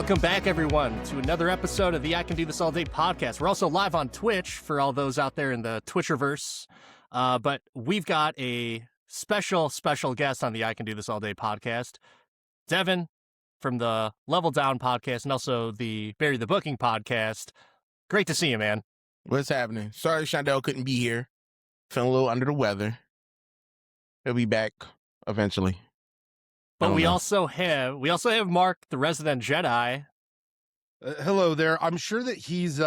Welcome back, everyone, to another episode of the I Can Do This All Day podcast. We're also live on Twitch for all those out there in the Twitcherverse. But we've got a special guest on the I Can Do This All Day podcast, Devin from the LevelDownPodcast and also the Bury the Booking podcast. Great to see you, man. What's happening? Sorry Shondell couldn't be here. Feeling a little under the weather. He'll be back eventually. But we also have Mark, the resident Jedi. Hello there. I'm sure that he's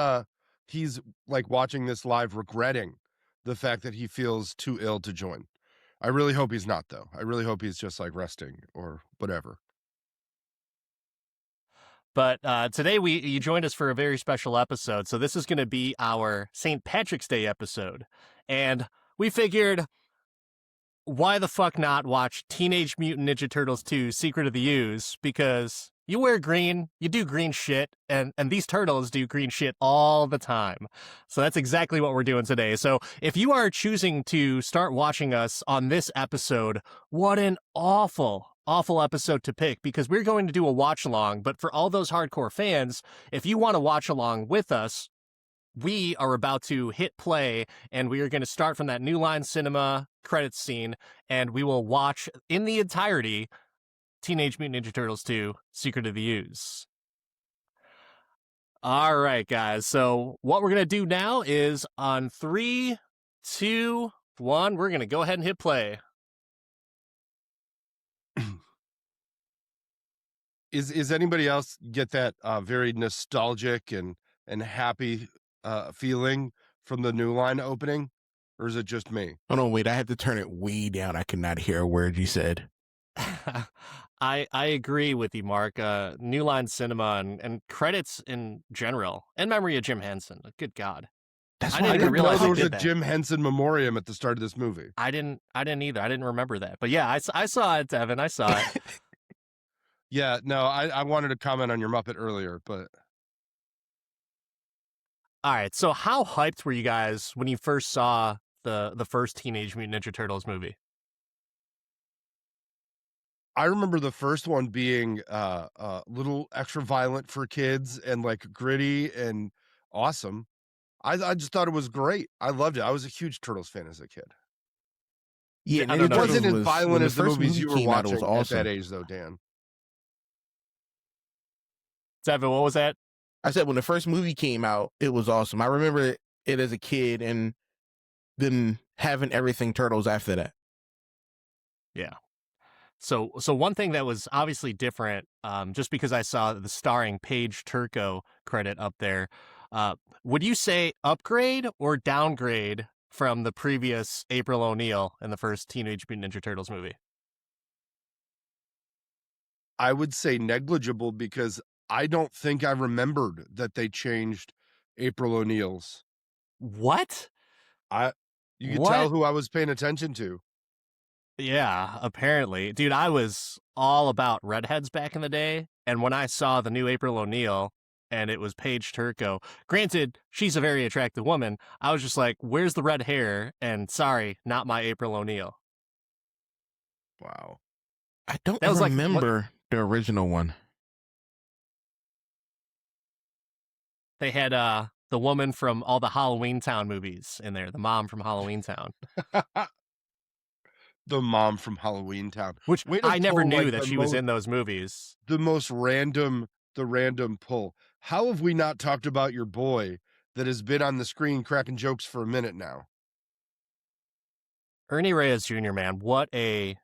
like watching this live regretting the fact that he feels too ill to join. I really hope he's not, though. I really hope he's just like resting or whatever. But today you joined us for a very special episode. So this is going to be our St. Patrick's Day episode. And we figured, why the fuck not watch Teenage Mutant Ninja Turtles 2 Secret of the Ooze? Because you wear green, you do green shit, and these turtles do green shit all the time. So that's exactly what we're doing today. So if you are choosing to start watching us on this episode, what an awful episode to pick, because we're going to do a watch along. But for all those hardcore fans, if you want to watch along with us, we are about to hit play, and we are going to start from that New Line Cinema credits scene, and we will watch in the entirety Teenage Mutant Ninja Turtles 2 Secret of the Ooze. All right, guys. So what we're going to do now is on 3, 2, 1, we're going to go ahead and hit play. Is anybody else get that very nostalgic and happy feeling from the New Line opening, or is it just me? Oh no, wait, I had to turn it way down. I could not hear a word you said. I agree with you, Mark. New Line Cinema and credits in general, in memory of Jim Henson. Good God. I didn't realize there was a Jim Henson memoriam at the start of this movie. I didn't either. I didn't remember that. But yeah, I saw it, Devin. I saw it. Yeah, no, I wanted to comment on your Muppet earlier, but... All right, so how hyped were you guys when you first saw the first Teenage Mutant Ninja Turtles movie? I remember the first one being a little extra violent for kids and like gritty and awesome. I just thought it was great. I loved it. I was a huge Turtles fan as a kid. Yeah, it wasn't as violent as the movies you were watching awesome. at that age, though, Dan. Devin, what was that? I said when the first movie came out, it was awesome. I remember it as a kid and then having everything Turtles after that. Yeah. So one thing that was obviously different, just because I saw the starring Paige Turco credit up there, would you say upgrade or downgrade from the previous April O'Neil in the first Teenage Mutant Ninja Turtles movie? I would say negligible, because I don't think I remembered that they changed April O'Neil's. What? You could tell who I was paying attention to. Yeah, apparently. Dude, I was all about redheads back in the day, and when I saw the new April O'Neil and it was Paige Turco, granted, she's a very attractive woman, I was just like, where's the red hair? And sorry, not my April O'Neil. Wow. I don't remember the original one. They had the woman from all the Halloween Town movies in there, the mom from Halloween Town. The mom from Halloween Town. Which I never knew that she was in those movies. The random pull. How have we not talked about your boy that has been on the screen cracking jokes for a minute now? Ernie Reyes Jr., man, what a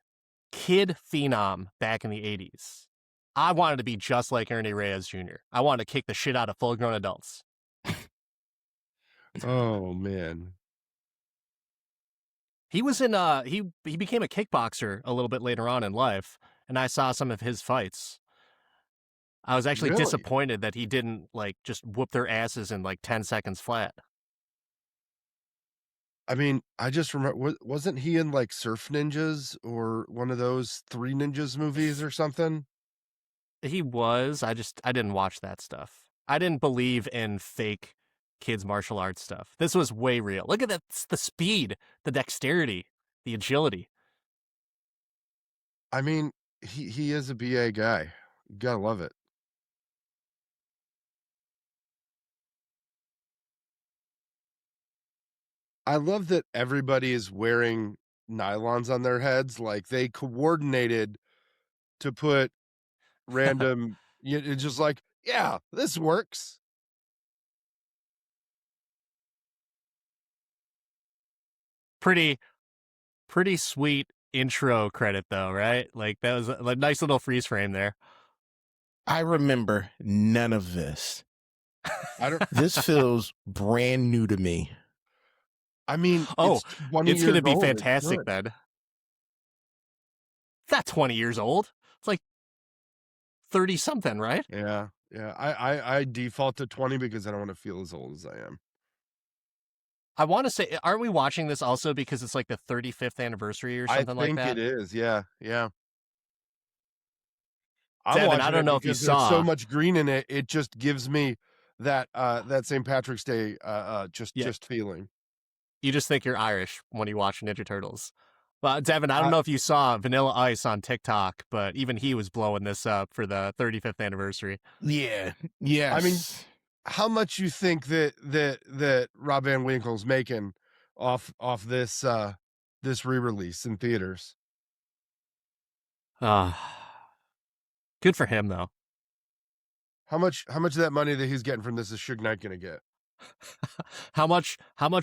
kid phenom back in the 80s. I wanted to be just like Ernie Reyes Jr. I wanted to kick the shit out of full-grown adults. Oh, man. He was in he became a kickboxer a little bit later on in life, and I saw some of his fights. I was actually disappointed that he didn't like just whoop their asses in like 10 seconds flat. I mean, I just remember, wasn't he in like Surf Ninjas or one of those Three Ninjas movies or something? He was. I didn't watch that stuff. I didn't believe in fake kids martial arts stuff. This was way real. Look at that, the speed, the dexterity, the agility. I mean, he is a BA guy. You gotta love it. I love that everybody is wearing nylons on their heads. Like they coordinated to put random, it's just like, yeah, this works. Pretty sweet intro credit though, right? Like that was a nice little freeze frame there. I remember none of this. I don't. This feels brand new to me. I mean, Oh, it's 20 it's years going to be old. It's fantastic good. then. It's not 20 years old. It's like 30 something, right? Yeah, yeah. I default to 20 because I don't want to feel as old as I am. I want to say, aren't we watching this also because it's like the 35th anniversary or something like that? I think it is. Yeah, yeah. I'm Devin, I watching don't it know if you because there's so saw. much green in it. It just gives me that St. Patrick's Day just feeling. You just think you're Irish when you watch Ninja Turtles. Well, Devin, I don't know if you saw Vanilla Ice on TikTok, but even he was blowing this up for the 35th anniversary. Yeah. Yes. I mean, how much you think that Rob Van Winkle's making off this this re-release in theaters? Good for him though. How much of that money that he's getting from this is Suge Knight gonna get? How much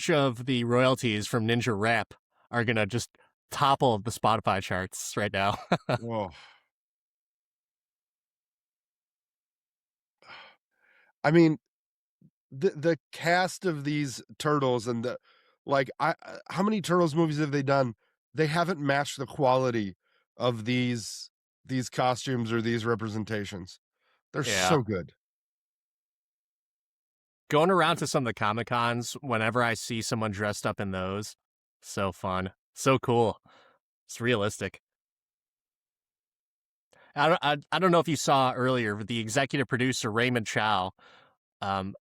of the royalties from Ninja Rap are gonna just topple the Spotify charts right now? Whoa. I mean, the cast of these turtles and the how many Turtles movies have they done? They haven't matched the quality of these costumes or these representations. They're so good. Going around to some of the Comic Cons, whenever I see someone dressed up in those, so fun, so cool. It's realistic. I don't know if you saw earlier, but the executive producer Raymond Chow.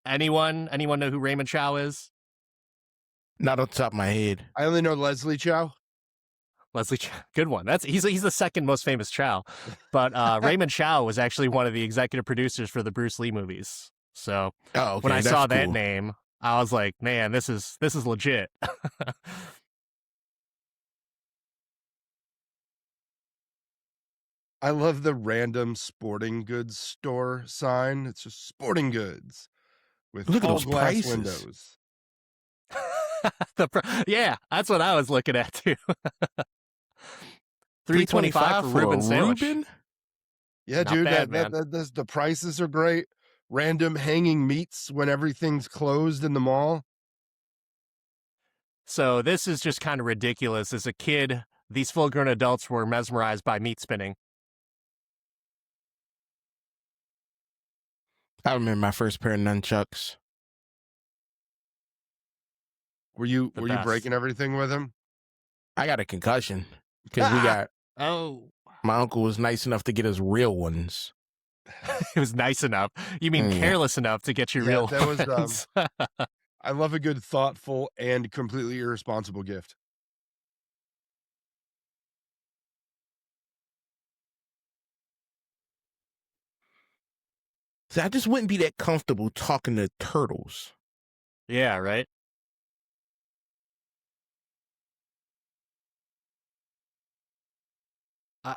Anyone know who Raymond Chow is? Not on the top of my head. I only know Leslie Chow. Leslie Chow, good one. He's the second most famous Chow, but Raymond Chow was actually one of the executive producers for the Bruce Lee movies. So when I saw that name, I was like, man, this is legit. I love the random sporting goods store sign. It's just sporting goods with Look at all those glass prices. windows. Yeah, that's what I was looking at too. $3.25 for Reuben sandwich. Yeah, Not dude, bad, the prices are great. Random hanging meats when everything's closed in the mall. So this is just kind of ridiculous. As a kid, these full-grown adults were mesmerized by meat spinning. I remember my first pair of nunchucks. Were you best. breaking everything with him? I got a concussion because we got. Oh, my uncle was nice enough to get us real ones. It was nice enough. You mean careless enough to get you real that ones? Was. I love a good, thoughtful, and completely irresponsible gift. So I just wouldn't be that comfortable talking to turtles. Yeah, right.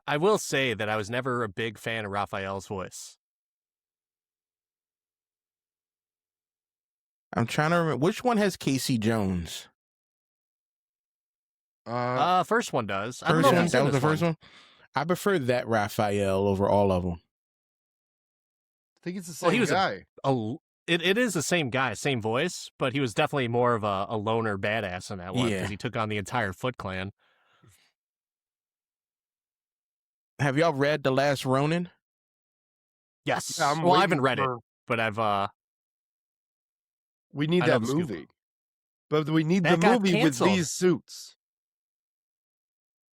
I will say that I was never a big fan of Raphael's voice. I'm trying to remember which one has Casey Jones. First one does. That was the first one. I prefer that Raphael over all of them. I think it's the same guy. It is the same guy, same voice, but he was definitely more of a loner badass in that one because he took on the entire Foot Clan. Have y'all read The Last Ronin? Yes. Well, I haven't read it, but I've. We need that movie, but we need the movie with these suits.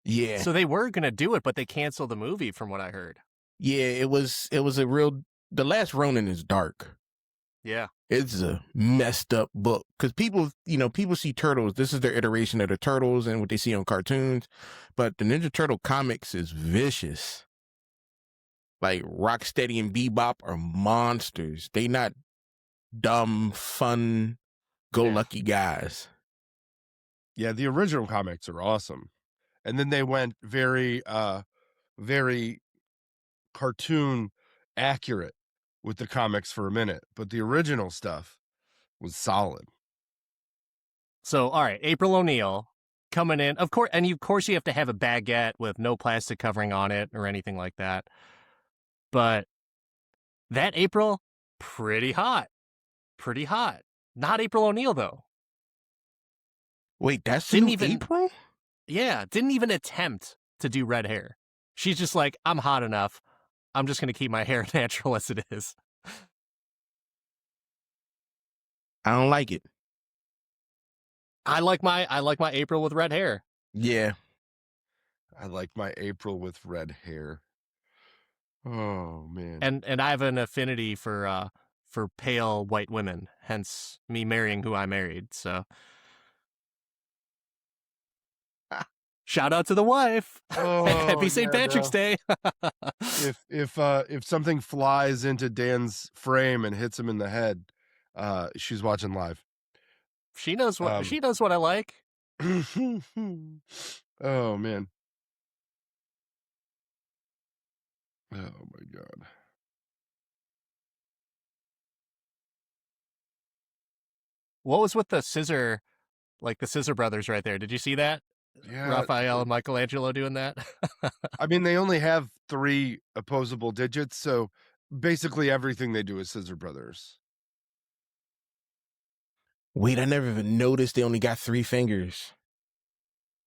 Yeah. So they were gonna do it, but they canceled the movie, from what I heard. Yeah, it was a real. The Last Ronin is dark. Yeah. It's a messed up book because people see turtles. This is their iteration of the turtles and what they see on cartoons. But the Ninja Turtle comics is vicious. Like Rocksteady and Bebop are monsters. They not dumb, fun, go lucky guys. Yeah, the original comics are awesome. And then they went very very cartoon accurate with the comics for a minute, but the original stuff was solid. So, all right, April O'Neil coming in, of course, and of course you have to have a baguette with no plastic covering on it or anything like that. But that April, pretty hot. Not April O'Neil though. Wait, that's Didn't in even- April? Yeah, didn't even attempt to do red hair. She's just like, I'm hot enough. I'm just going to keep my hair natural as it is. I don't like it. I like my April with red hair. Yeah. I like my April with red hair. Oh man. And I have an affinity for pale white women, hence me marrying who I married. So shout out to the wife. Happy St. Patrick's Day. If something flies into Dan's frame and hits him in the head, she's watching live. She knows what I like. Oh man. Oh my god. What was with the scissor brothers right there? Did you see that? Yeah. Raphael and Michelangelo doing that? I mean, they only have 3 opposable digits, so basically everything they do is Scissor Brothers. Wait, I never even noticed they only got 3 fingers.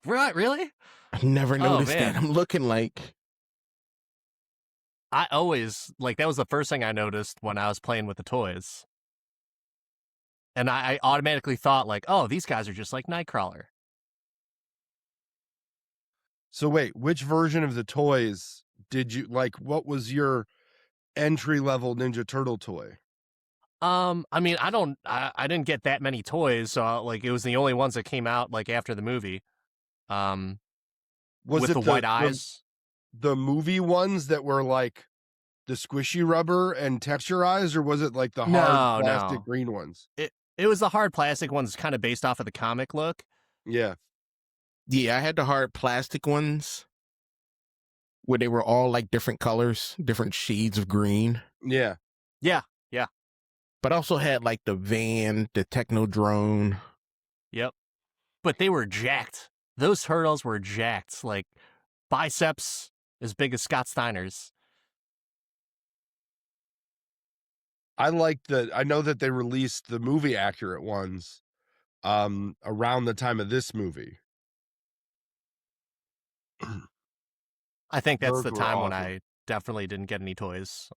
Right, really? I never noticed man. that. I'm looking like... I always, that was the first thing I noticed when I was playing with the toys. And I automatically thought, oh, these guys are just like Nightcrawler. So wait, which version of the toys did you like? What was your entry-level Ninja Turtle toy? I mean, I didn't get that many toys, so it was the only ones that came out after the movie. Was with it the white eyes? The movie ones that were like the squishy rubber and texturized, or was it like the hard plastic green ones? It was the hard plastic ones, kind of based off of the comic look. Yeah. Yeah, I had the hard plastic ones where they were all different colors, different shades of green. Yeah. Yeah. But I also had the van, the Technodrome. Yep. But they were jacked. Those turtles were jacked. Biceps as big as Scott Steiner's. I know that they released the movie accurate ones around the time of this movie. I think that's Those the were time when awesome. I definitely didn't get any toys.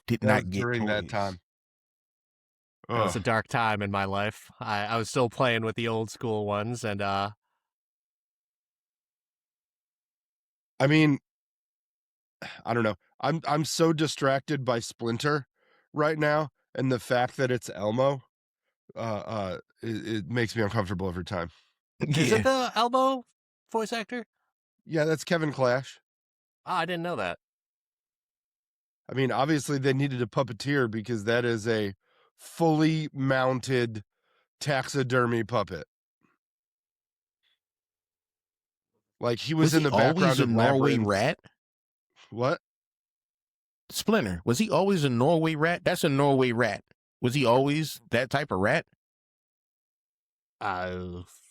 Did not get during that toys. time. It was a dark time in my life. I was still playing with the old school ones, and I mean, I don't know. I'm so distracted by Splinter right now, and the fact that it's Elmo, it makes me uncomfortable every time. Is it the Elmo voice actor? Yeah, that's Kevin Clash. Oh, I didn't know that. I mean, obviously they needed a puppeteer because that is a fully mounted taxidermy puppet. He was in the background of Norway Labyrinth. rat? What? Splinter, was he always a Norway rat? That's a Norway rat. Was he always that type of rat?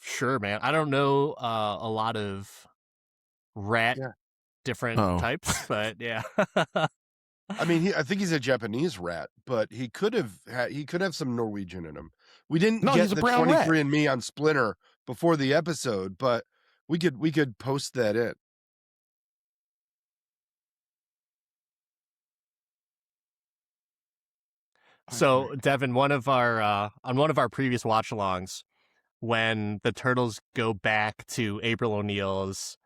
Sure, man. I don't know a lot of rat different types, but yeah. I mean, I think he's a Japanese rat, but he could have some Norwegian in him. We didn't get the 23andMe on Splinter before the episode, but we could post that in. So, Devin, on one of our previous watch-alongs, when the turtles go back to April O'Neil's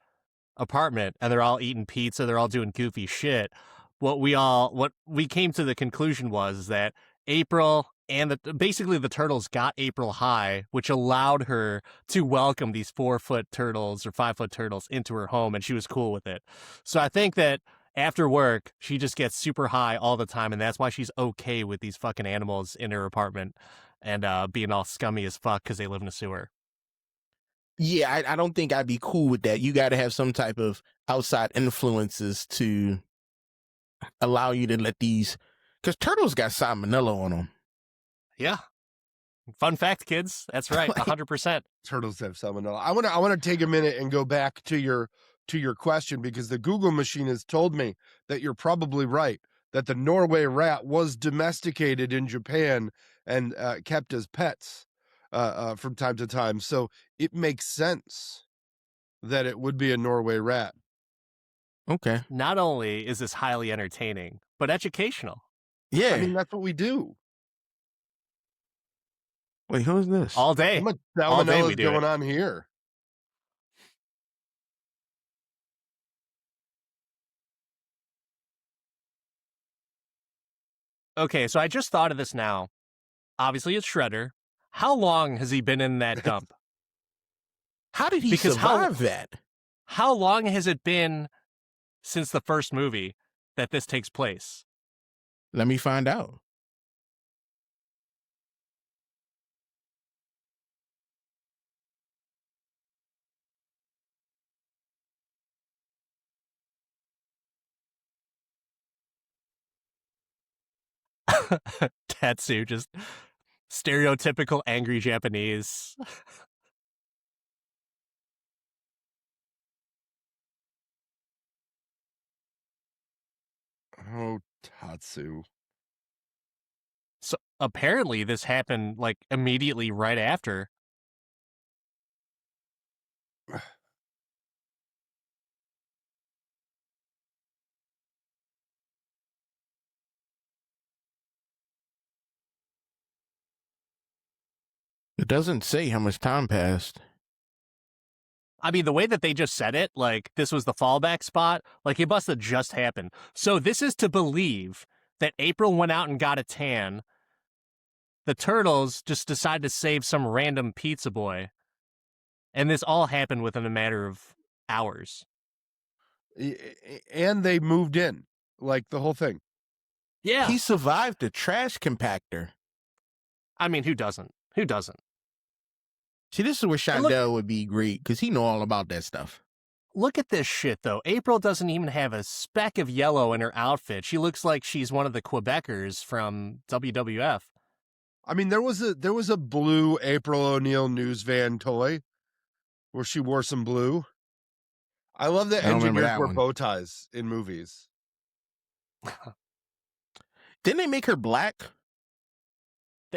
apartment and they're all eating pizza, they're all doing goofy shit, what we came to the conclusion was that April and basically the turtles got April high, which allowed her to welcome these 4-foot turtles or 5-foot turtles into her home, and she was cool with it. So I think that after work, she just gets super high all the time, and that's why she's okay with these fucking animals in her apartment and being all scummy as fuck because they live in a sewer. Yeah, I don't think I'd be cool with that. You got to have some type of outside influences to allow you to let these, because turtles got salmonella on them. Yeah. Fun fact, kids. That's right. 100%. Turtles have salmonella. I want to take a minute and go back to your question, because the Google machine has told me that you're probably right, that the Norway rat was domesticated in Japan and kept as pets from time to time. So it makes sense that it would be a Norway rat. Okay. Not only is this highly entertaining, but educational. Yeah. I mean, that's what we do. Wait, who's this? All day. How much All day salmonella we is do going it. on here? Okay, so I just thought of this now. Obviously, it's Shredder. How long has he been in that dump? How did he Because survive that? How long has it been since the first movie that this takes place? Let me find out. Tetsu, just stereotypical angry Japanese. Oh, Tatsu. So apparently this happened like immediately right after. It doesn't say how much time passed. I mean, the way that they just said it, like this was the fallback spot, like it must have just happened. So this is to believe that April went out and got a tan. The turtles just decided to save some random pizza boy. And this all happened within a matter of hours. And they moved in, like the whole thing. Yeah. He survived the trash compactor. I mean, who doesn't? Who doesn't? See, this is where And look- Shondell would be great, because he know all about that stuff. Look at this shit, though. April doesn't even have a speck of yellow in her outfit. She looks like she's one of the Quebecers from WWF. I mean, there was a blue April O'Neil news van toy where she wore some blue. I love that I don't remember engineers that wear one. bow ties in movies. Didn't they make her black?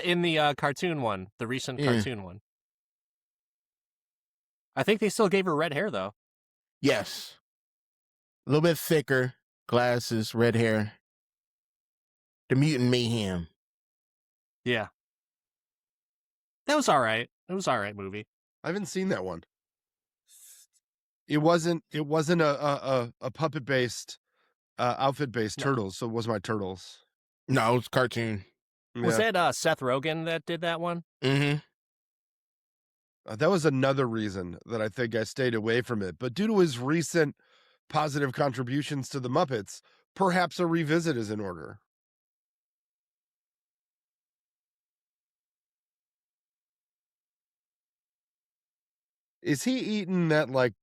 In the cartoon one, the recent Yeah. cartoon one. I think they still gave her red hair, though. Yes. A little bit thicker, glasses, red hair. The Mutant Mayhem. Yeah. That was all right. It was all right movie. I haven't seen that one. It wasn't a puppet based outfit based No. Turtles, so it was my Turtles. No, it was cartoon. Was Yeah. that Seth Rogen that did that one? Mm-hmm. That was another reason that I think I stayed away from it. But due to his recent positive contributions to the Muppets, perhaps a revisit is in order. Is he eating that like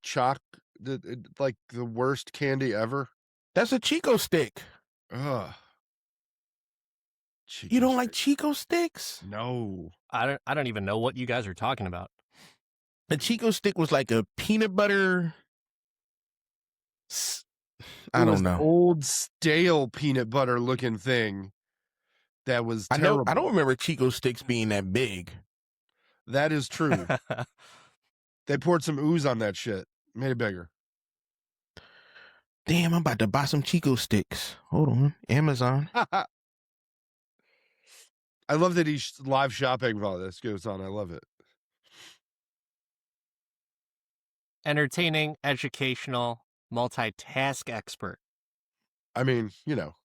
like the worst candy ever? That's a Chico stick. Ugh. You don't like Chico sticks? No. I don't even know what you guys are talking about. The Chico stick was like a peanut butter. I don't know. Old stale peanut butter looking thing. That was terrible. I don't remember Chico sticks being that big. That is true. They poured some ooze on that shit. Made it bigger. Damn, I'm about to buy some Chico sticks. Hold on. Amazon. I love that he's live shopping while this goes on. I love it. Entertaining, educational, multitask expert. I mean, you know.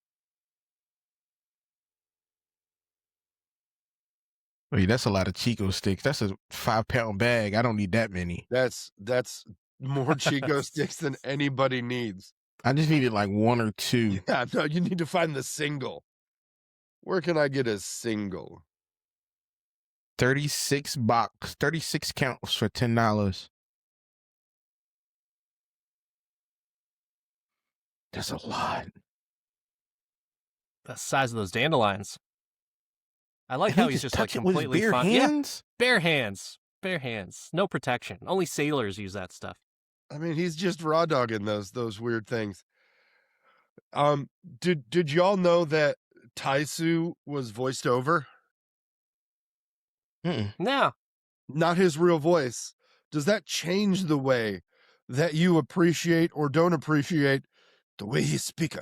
Wait, that's a lot of Chico sticks. That's a 5-pound bag. I don't need that many. That's more Chico sticks than anybody needs. I just needed like 1 or 2. Yeah, no, you need to find the single. Where can I get a single? 36 box, 36 counts for $10. That's a lot. The size of those dandelions. I like And how he he's just just like touch it with his completely bare fine. Yeah, hands. bare hands. Bare hands. No protection. Only sailors use that stuff. I mean, he's just raw dogging those weird things. Did y'all know that Taisu was voiced over? No. Not his real voice. Does that change the way that you appreciate or don't appreciate the way he speaks?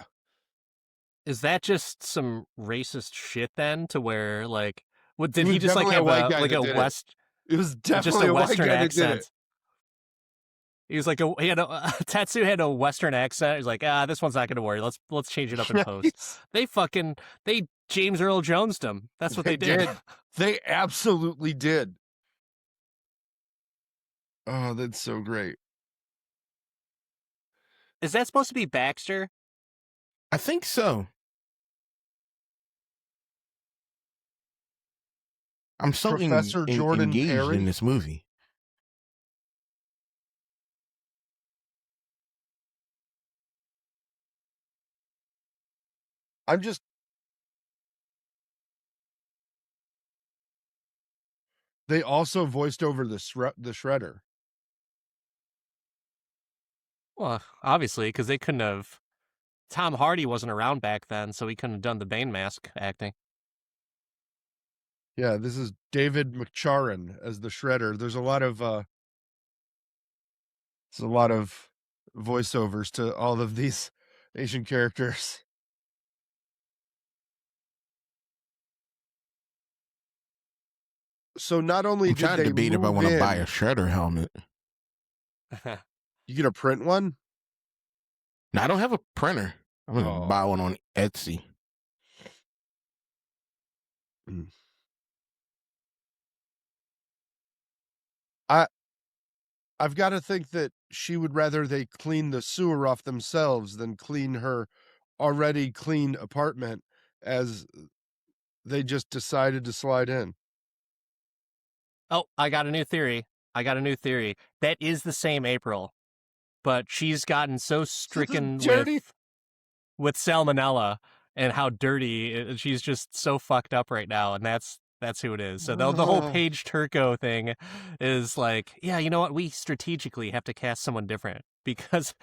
Is that just some racist shit then? To where like, what did It was he just like definitely a have white a guy like that a did it. west? It was Just definitely a a white Western guy that did accent. it. He was like he had a Tatsu had a Western accent. He's like, this one's not gonna work. Let's change it up in post. They James Earl Jones'd him. That's what they did. They absolutely did. Oh, that's so great. Is that supposed to be Baxter? I think so. I'm so Professor Jordan engaged Perry? in this movie. I'm just. They also voiced over the Shredder. Well, obviously, because they couldn't have. Tom Hardy wasn't around back then, so he couldn't have done the Bane mask acting. Yeah, this is David McCharron as the Shredder. There's a lot of voiceovers to all of these Asian characters. So not only I'm did trying to they debate if I move want to buy in, a Shredder helmet. you get a print one? Now, I don't have a printer. I'm gonna Oh. buy one on Etsy. I've got to think that she would rather they clean the sewer off themselves than clean her already clean apartment, as they just decided to slide in. Oh, I got a new theory. That is the same April, but she's gotten so stricken dirty. with salmonella and how dirty she's just so fucked up right now, and that's who it is. So the whole Paige Turco thing is like, yeah, you know what? We strategically have to cast someone different because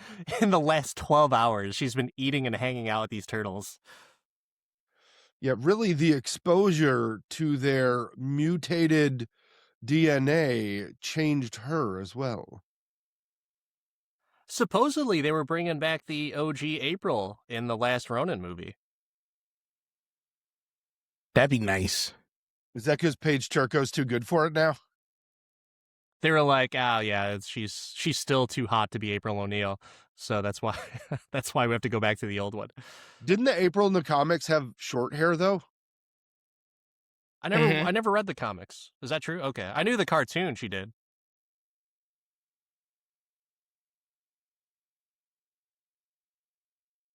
in the last 12 hours she's been eating and hanging out with these turtles. Yeah, really, the exposure to their mutated DNA changed her as well. Supposedly they were bringing back the OG April in the last Ronin movie. That'd be nice. Is that because Paige Turco's too good for it now? They were like, oh yeah, she's still too hot to be April O'Neil, so that's why we have to go back to the old one. Didn't the April in the comics have short hair though? I never read the comics. Is that true? Okay, I knew the cartoon she did.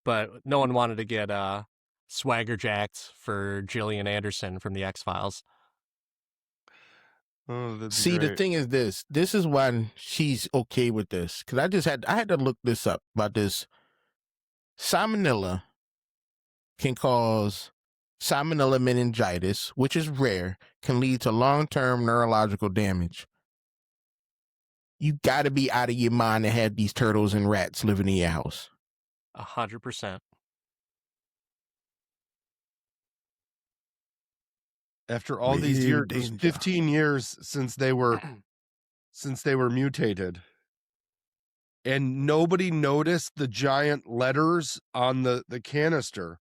But no one wanted to get swagger jacked for Gillian Anderson from the X-Files. Oh, see, the thing is this is why she's okay with this, because I had to look this up about this. Salmonella can cause salmonella meningitis, which is rare, can lead to long-term neurological damage. You got to be out of your mind to have these turtles and rats living in your house. 100%. After all these years, it was 15 years since they were mutated, and nobody noticed the giant letters on the canister.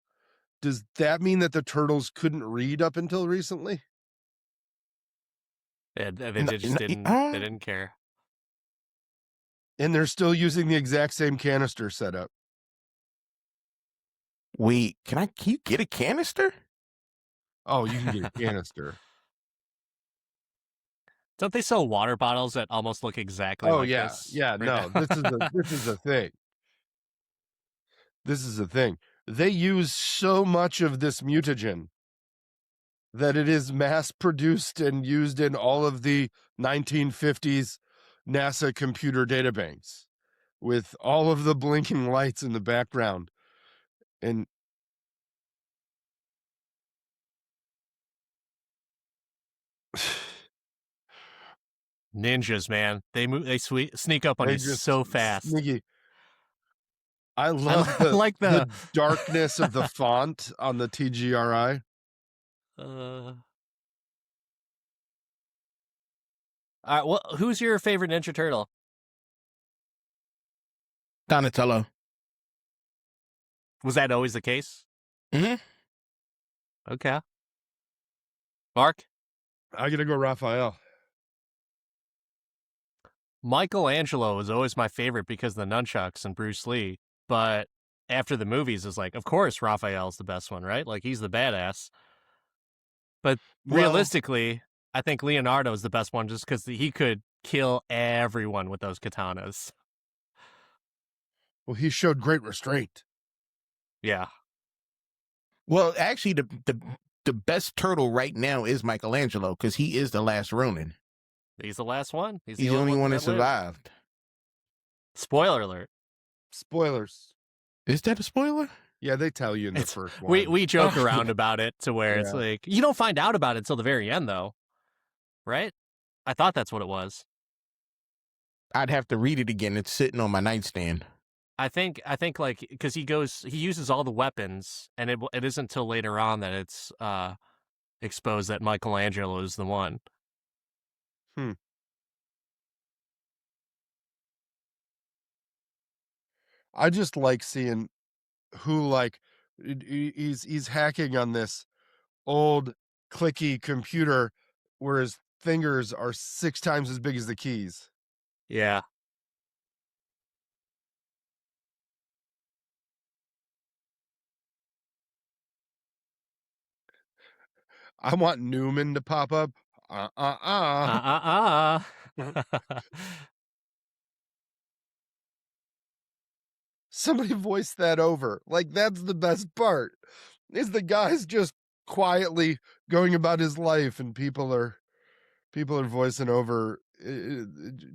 Does that mean that the turtles couldn't read up until recently? They didn't care. And they're still using the exact same canister setup. Wait, can you get a canister? Oh, you can get a canister. Don't they sell water bottles that almost look exactly like this? Yeah, no. This is a thing. This is a thing. They use so much of this mutagen that it is mass produced and used in all of the 1950s NASA computer databanks, with all of the blinking lights in the background And Ninjas, man, they move, they sneak up on they you just so fast. sneaky. I I love the like the darkness of the font on the TGRI. All right, well, who's your favorite Ninja Turtle? Donatello. Was that always the case? Mm-hmm. Okay. Mark? I gotta go Raphael. Michelangelo was always my favorite because of the nunchucks and Bruce Lee. But after the movies, it's like, of course, Raphael's the best one, right? Like, he's the badass. But realistically, I think Leonardo is the best one just because he could kill everyone with those katanas. Well, he showed great restraint. Yeah. Well, actually, the best turtle right now is Michelangelo because he is the last Ronin. He's the last one. He's the only one that lived. survived. Spoiler alert. Spoilers. Is that a spoiler? Yeah, they tell you in the first one. We joke around about it to where it's Yeah. like, you don't find out about it until the very end, though. Right? I thought that's what it was. I'd have to read it again. It's sitting on my nightstand. I think like, because he uses all the weapons, and it isn't until later on that it's exposed that Michelangelo is the one. I just like seeing who, like, he's hacking on this old clicky computer where his fingers are 6 times as big as the keys. Yeah. I want Newman to pop up. Somebody voice that over. Like, that's the best part. Is the guy's just quietly going about his life, and people are voicing over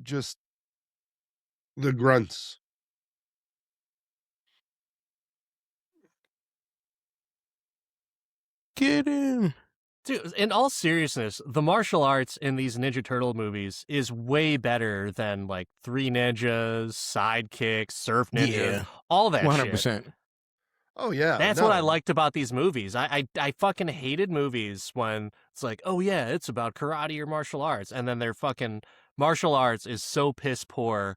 just the grunts. Get him. Dude, in all seriousness, the martial arts in these Ninja Turtle movies is way better than like Three Ninjas, Sidekicks, Surf Ninjas, Yeah. all that 100%. shit. Oh yeah, That's what I liked about these movies. I fucking hated movies when it's like, oh yeah, it's about karate or martial arts, and then their fucking martial arts is so piss poor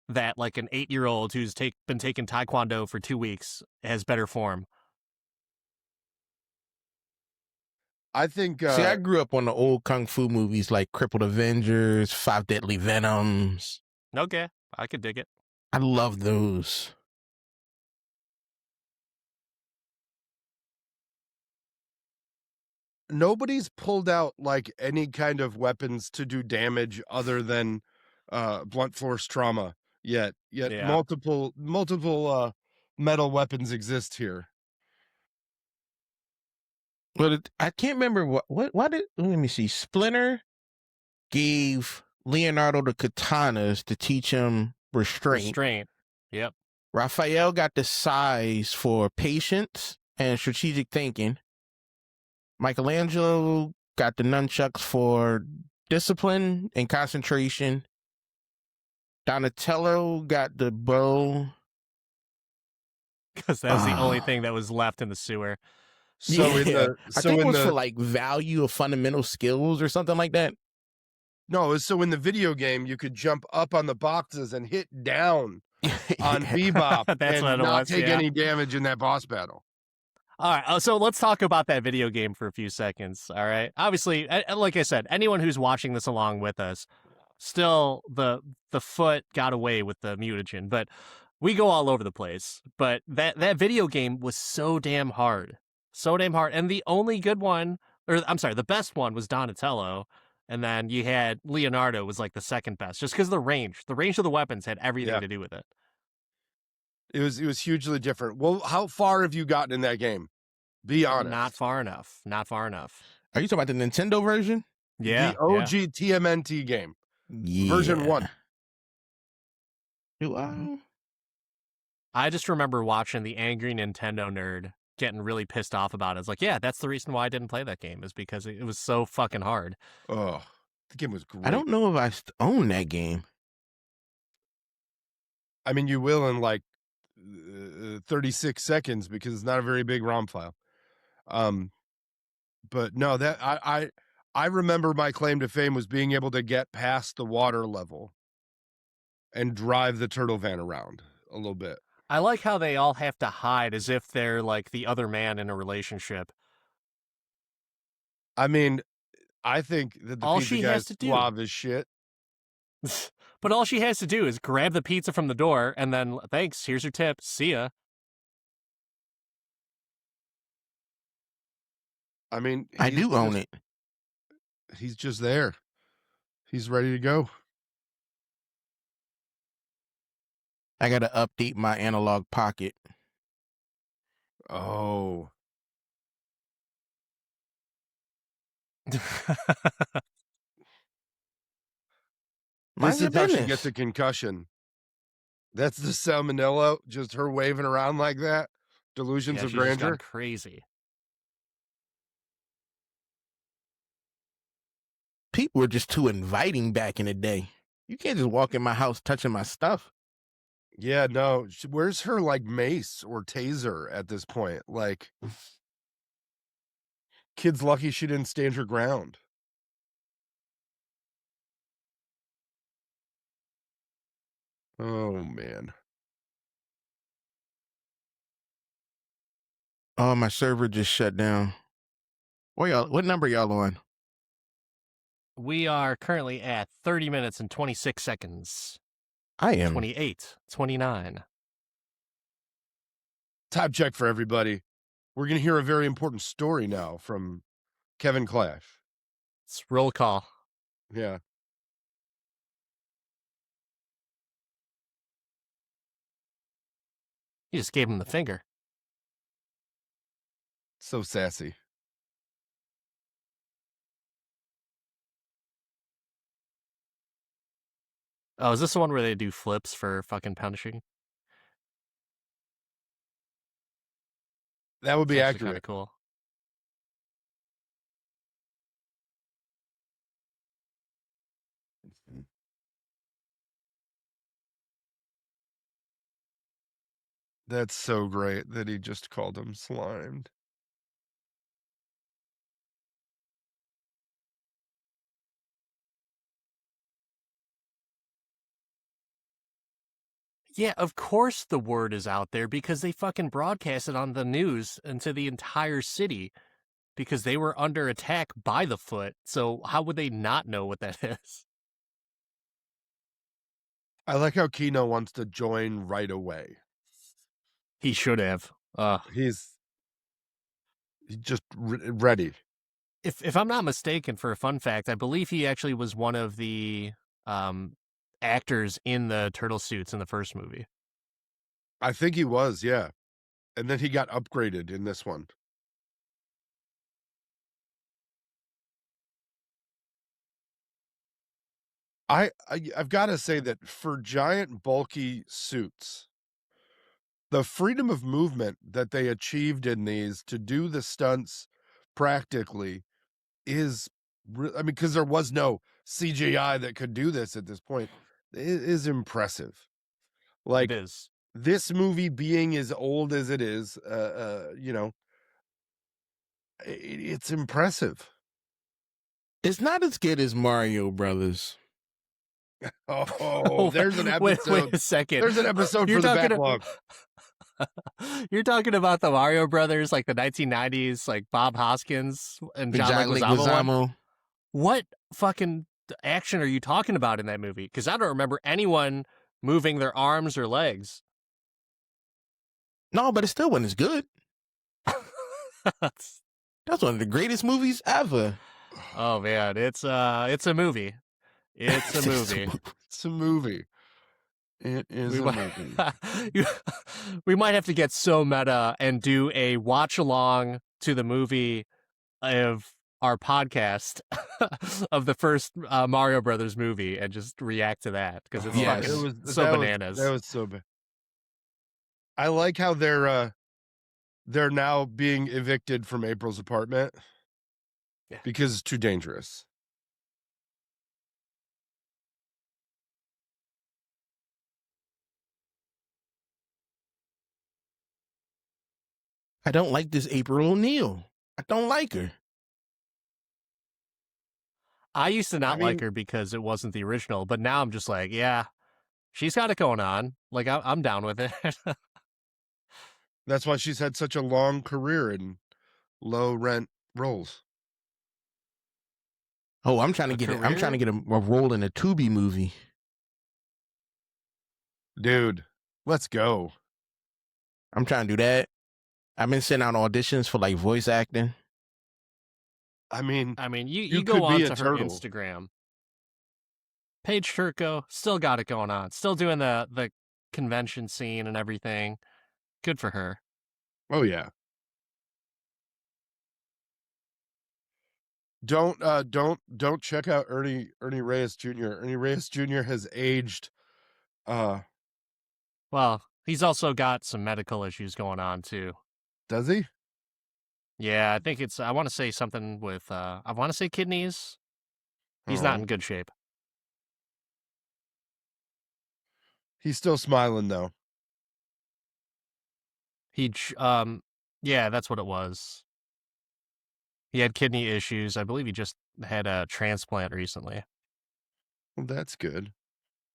that like an 8-year-old who's been taking Taekwondo for 2 weeks has better form. I think. See, I grew up on the old kung fu movies like Crippled Avengers, Five Deadly Venoms. Okay, I could dig it. I love those. Nobody's pulled out like any kind of weapons to do damage other than blunt force trauma yet. Yeah. multiple metal weapons exist here. But I can't remember why did, let me see. Splinter gave Leonardo the katanas to teach him restraint. Yep. Raphael got the size for patience and strategic thinking. Michelangelo got the nunchucks for discipline and concentration. Donatello got the bow. Because that was the only thing that was left in the sewer. So I think it was for like value of fundamental skills or something like that. No, so in the video game you could jump up on the boxes and hit down on Bebop That's and what it not was, take yeah. any damage in that boss battle. All right, so let's talk about that video game for a few seconds, all right? Obviously, like I said, anyone who's watching this along with us, still the foot got away with the mutagen, but we go all over the place. But that video game was so damn hard. So damn hard. And the only good one, or I'm sorry, the best one was Donatello. And then you had Leonardo was like the second best, just because the range of the weapons had everything to do with it. It was hugely different. Well, how far have you gotten in that game? Be honest. Not far enough. Are you talking about the Nintendo version? Yeah. The OG TMNT game. Yeah. Version 1. Do I? I just remember watching the angry Nintendo nerd getting really pissed off about it. It's like, yeah, that's the reason why I didn't play that game, is because it was so fucking hard. Oh, the game was great. I don't know if I own that game. I mean, you will in like 36 seconds because it's not a very big ROM file. But no, that I remember my claim to fame was being able to get past the water level and drive the turtle van around a little bit. I like how they all have to hide as if they're like the other man in a relationship. I mean, I think that the All pizza she guy's has to do- suave as shit. But all she has to do is grab the pizza from the door and then, thanks, here's your tip, see ya. I mean, I do own it. He's just there. He's ready to go. I got to update my analog pocket. Oh, Mind this your is how she business. gets a concussion. That's the salmonella, just her waving around like that. Delusions Yeah, of she's just grandeur. gone crazy. People were just too inviting back in the day. You can't just walk in my house touching my stuff. Yeah, no. Where's her like mace or taser at this point? Like, kid's lucky she didn't stand her ground. Oh man. Oh, my server just shut down. What number y'all on? We are currently at 30 minutes and 26 seconds. I am 28, 29. Time check for everybody. We're going to hear a very important story now from Kevin Clash. It's roll call. Yeah. You just gave him the finger. So sassy. Oh, is this the one where they do flips for fucking punishing? That would be Kind of accurate. cool. That's so great that he just called him slimed. Yeah, of course the word is out there because they fucking broadcast it on the news into the entire city because they were under attack by the Foot. So how would they not know what that is? I like how Kino wants to join right away. He should have. He's just ready. If I'm not mistaken, for a fun fact, I believe he actually was one of the actors in the turtle suits in the first movie. I think he was, yeah. And then he got upgraded in this one. I've got to say that for giant bulky suits, the freedom of movement that they achieved in these to do the stunts practically is, I mean, because there was no CGI that could do this at this point, it is impressive. Like, It is. this movie being as old as it is, you know, it's impressive. It's not as good as Mario Brothers. Oh, there's an episode. Wait a second. There's an episode for the backlog. You're talking about the Mario Brothers, like the 1990s, like Bob Hoskins and John Leguizamo one? What fucking action are you talking about in that movie? Because I don't remember anyone moving their arms or legs. No, but it still wasn't as good. That's one of the greatest movies ever. Oh man, it's a movie. It's a movie. It's a movie. It is a movie. We might have to get so meta and do a watch along to the movie of our podcast of the first Mario Brothers movie and just react to that because it's Yes. fucking so bananas. That was so bad. I like how they're now being evicted from April's apartment because it's too dangerous. I don't like this April O'Neil. I don't like her. I used to not I mean- like her because it wasn't the original, but now I'm just like, yeah, she's got it going on. Like, I'm down with it. That's why she's had such a long career in low rent roles. Oh, I'm trying to get it. I'm trying to get a role in a Tubi movie. Dude, let's go. I'm trying to do that. I've been sending out auditions for like voice acting. I mean, you could go be on a to her turtle. Instagram. Paige Turco still got it going on. Still doing the convention scene and everything. Good for her. Oh yeah. Don't check out Ernie Reyes Jr. Ernie Reyes Jr. has aged. Well, he's also got some medical issues going on too. Does he? Yeah, I think it's. I want to say something with. I want to say kidneys. He's not in good shape. He's still smiling though. Yeah, that's what it was. He had kidney issues. I believe he just had a transplant recently. Well, that's good.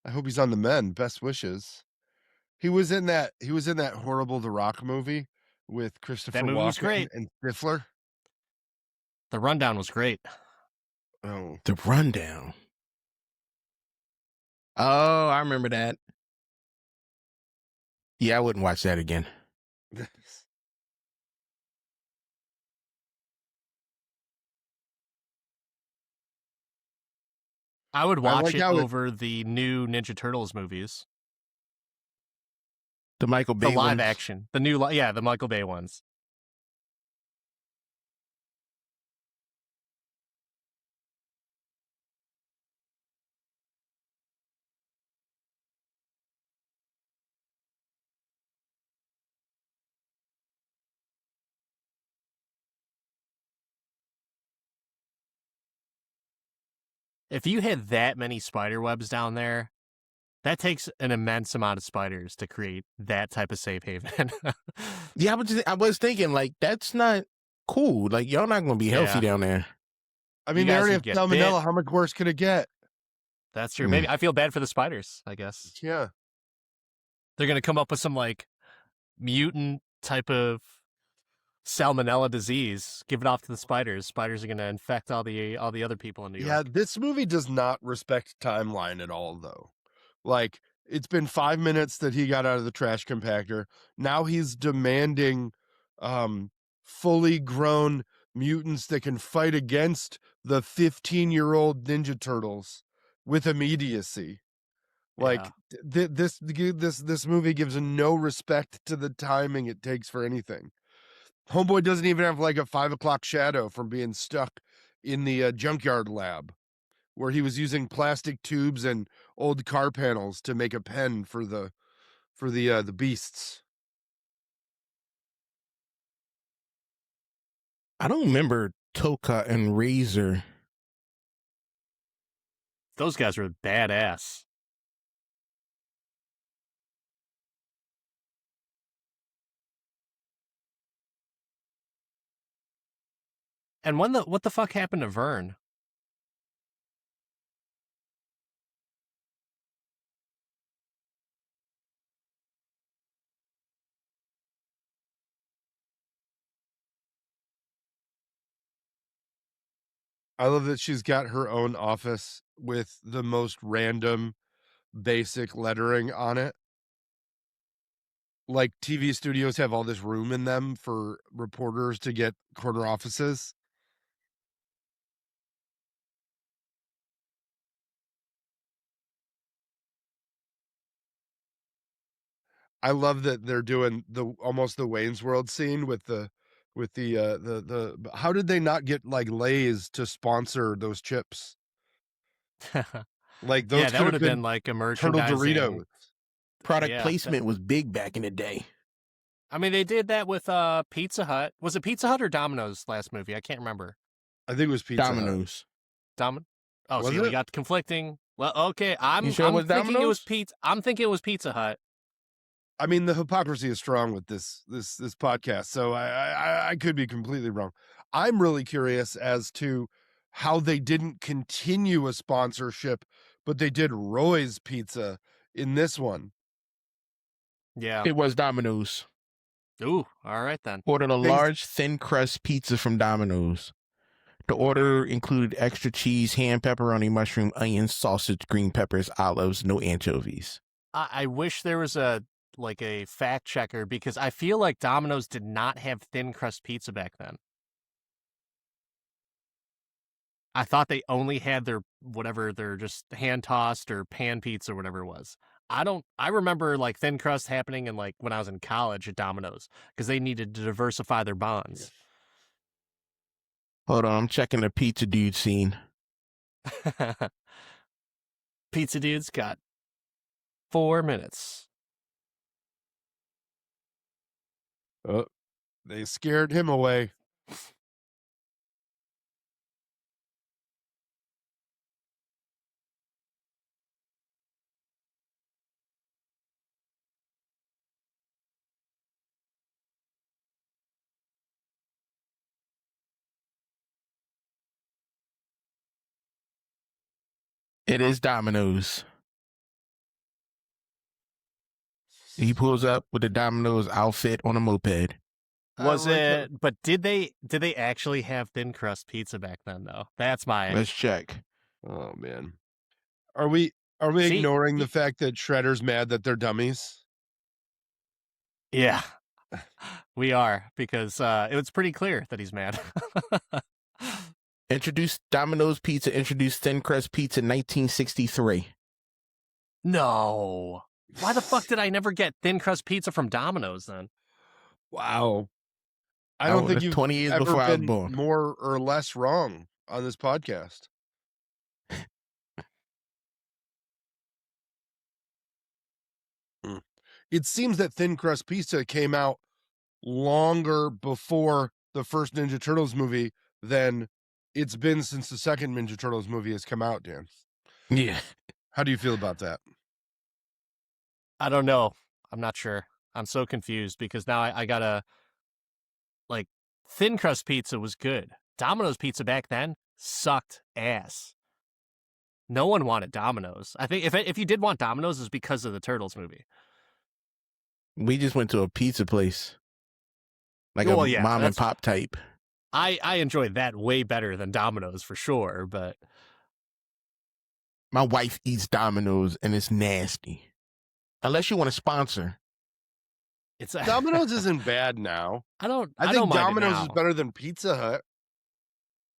I hope he's on the mend. Best wishes. He was in that horrible The Rock movie with Christopher movie was Walken great. and Stifler. The Rundown was great. Oh, The Rundown. Oh, I remember that. Yeah, I wouldn't watch that again. I would watch like it how over the new Ninja Turtles movies. The Michael Bay The live ones. action. The new, the Michael Bay ones. If you had that many spider webs down there, that takes an immense amount of spiders to create that type of safe haven. Yeah, I was thinking like that's not cool. Like y'all not gonna be healthy down there. I mean, You they guys already would have get salmonella. bit. How much worse could it get? That's true. Maybe I feel bad for the spiders, I guess. Yeah. They're going to come up with some like mutant type of salmonella disease, give it off to the spiders. Spiders are going to infect all the other people in New York. Yeah, this movie does not respect timeline at all, though. Like, it's been 5 minutes that he got out of the trash compactor. Now he's demanding fully grown mutants that can fight against the 15-year-old Ninja Turtles with immediacy. Like this movie gives no respect to the timing it takes for anything. Homeboy doesn't even have like a 5 o'clock shadow from being stuck in the junkyard lab where he was using plastic tubes and old car panels to make a pen for the beasts. I don't remember Toka and Razor. Those guys were badass. And what the fuck happened to Vern? I love that she's got her own office with the most random basic lettering on it. Like TV studios have all this room in them for reporters to get corner offices. I love that they're doing almost the Wayne's World scene with the how did they not get like Lay's to sponsor those chips? Like those that would have been like a Turtle merchandising Doritos. Product placement was big back in the day. I mean, they did that with Pizza Hut. Was it Pizza Hut or Domino's last movie? I can't remember. I think it was Pizza Hut. Domino's. Oh, Was so we it? got conflicting. Well, okay. You sure it was thinking it was Domino's? Pizza. I'm thinking it was Pizza Hut. I mean, the hypocrisy is strong with this podcast, so I could be completely wrong. I'm really curious as to how they didn't continue a sponsorship, but they did Roy's Pizza in this one. Yeah. It was Domino's. Ooh. All right then. Ordered a They- large thin crust pizza from Domino's. The order included extra cheese, ham, pepperoni, mushroom, onions, sausage, green peppers, olives, no anchovies. I wish there was a fact checker because I feel like Domino's did not have thin crust pizza back then. I thought they only had their just hand tossed or pan pizza or whatever it was. I remember like thin crust happening in like when I was in college at Domino's because they needed to diversify their bonds. Hold on, I'm checking the pizza dude scene. Pizza dude's got 4 minutes. Oh, they scared him away. It is Domino's. He pulls up with a Domino's outfit on a moped. But did they actually have thin crust pizza back then though? That's my Let's check. Oh man, are we See, ignoring the fact that Shredder's mad that they're dummies? Yeah. We are because it was pretty clear that he's mad. Introduced Domino's Pizza, introduced thin crust pizza 1963. No. Why the fuck did I never get thin crust pizza from Domino's then? Wow. I don't think that's you've 20 years ever before I was been born. more or less wrong on this podcast. It seems that thin crust pizza came out longer before the first Ninja Turtles movie than it's been since the second Ninja Turtles movie has come out, Dan. Yeah. How do you feel about that? I don't know. I'm not sure. I'm so confused because now I gotta like thin crust pizza was good. Domino's pizza back then sucked ass. No one wanted Domino's. I think if you did want Domino's, it's because of the Turtles movie. We just went to a pizza place. Like Well, a yeah, mom and that's- pop type. I enjoyed that way better than Domino's for sure, but My wife eats Domino's and it's nasty. Unless you want to sponsor. it's Domino's isn't bad now. I don't I think don't mind it Domino's is now. better than Pizza Hut.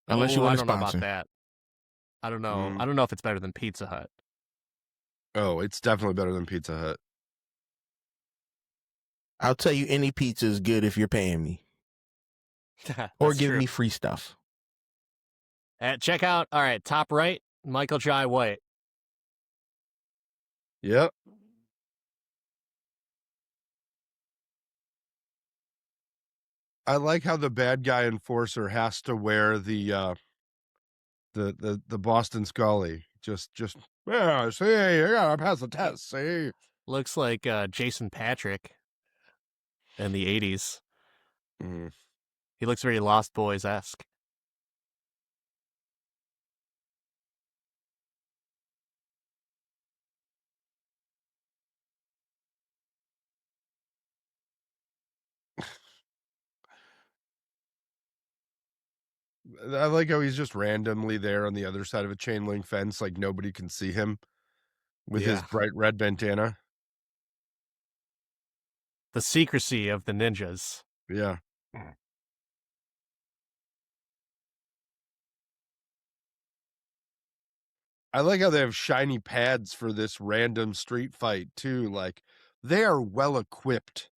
Unless you Oh, want I to don't know sponsor. about that. I don't know. Mm. I don't know if it's better than Pizza Hut. Oh, it's definitely better than Pizza Hut. I'll tell you any pizza is good if you're paying me. Or give me free stuff. Check out, all right, top right, Michael Jai White. Yep. I like how the bad guy enforcer has to wear the Boston Scully. Just yeah, see, you gotta pass the test, see. Looks like Jason Patrick in the 80s. Mm. He looks very Lost Boys-esque. I like how he's just randomly there on the other side of a chain link fence, like nobody can see him with his Yeah. bright red bandana. The secrecy of the ninjas. Yeah. I like how they have shiny pads for this random street fight too. Like they are well equipped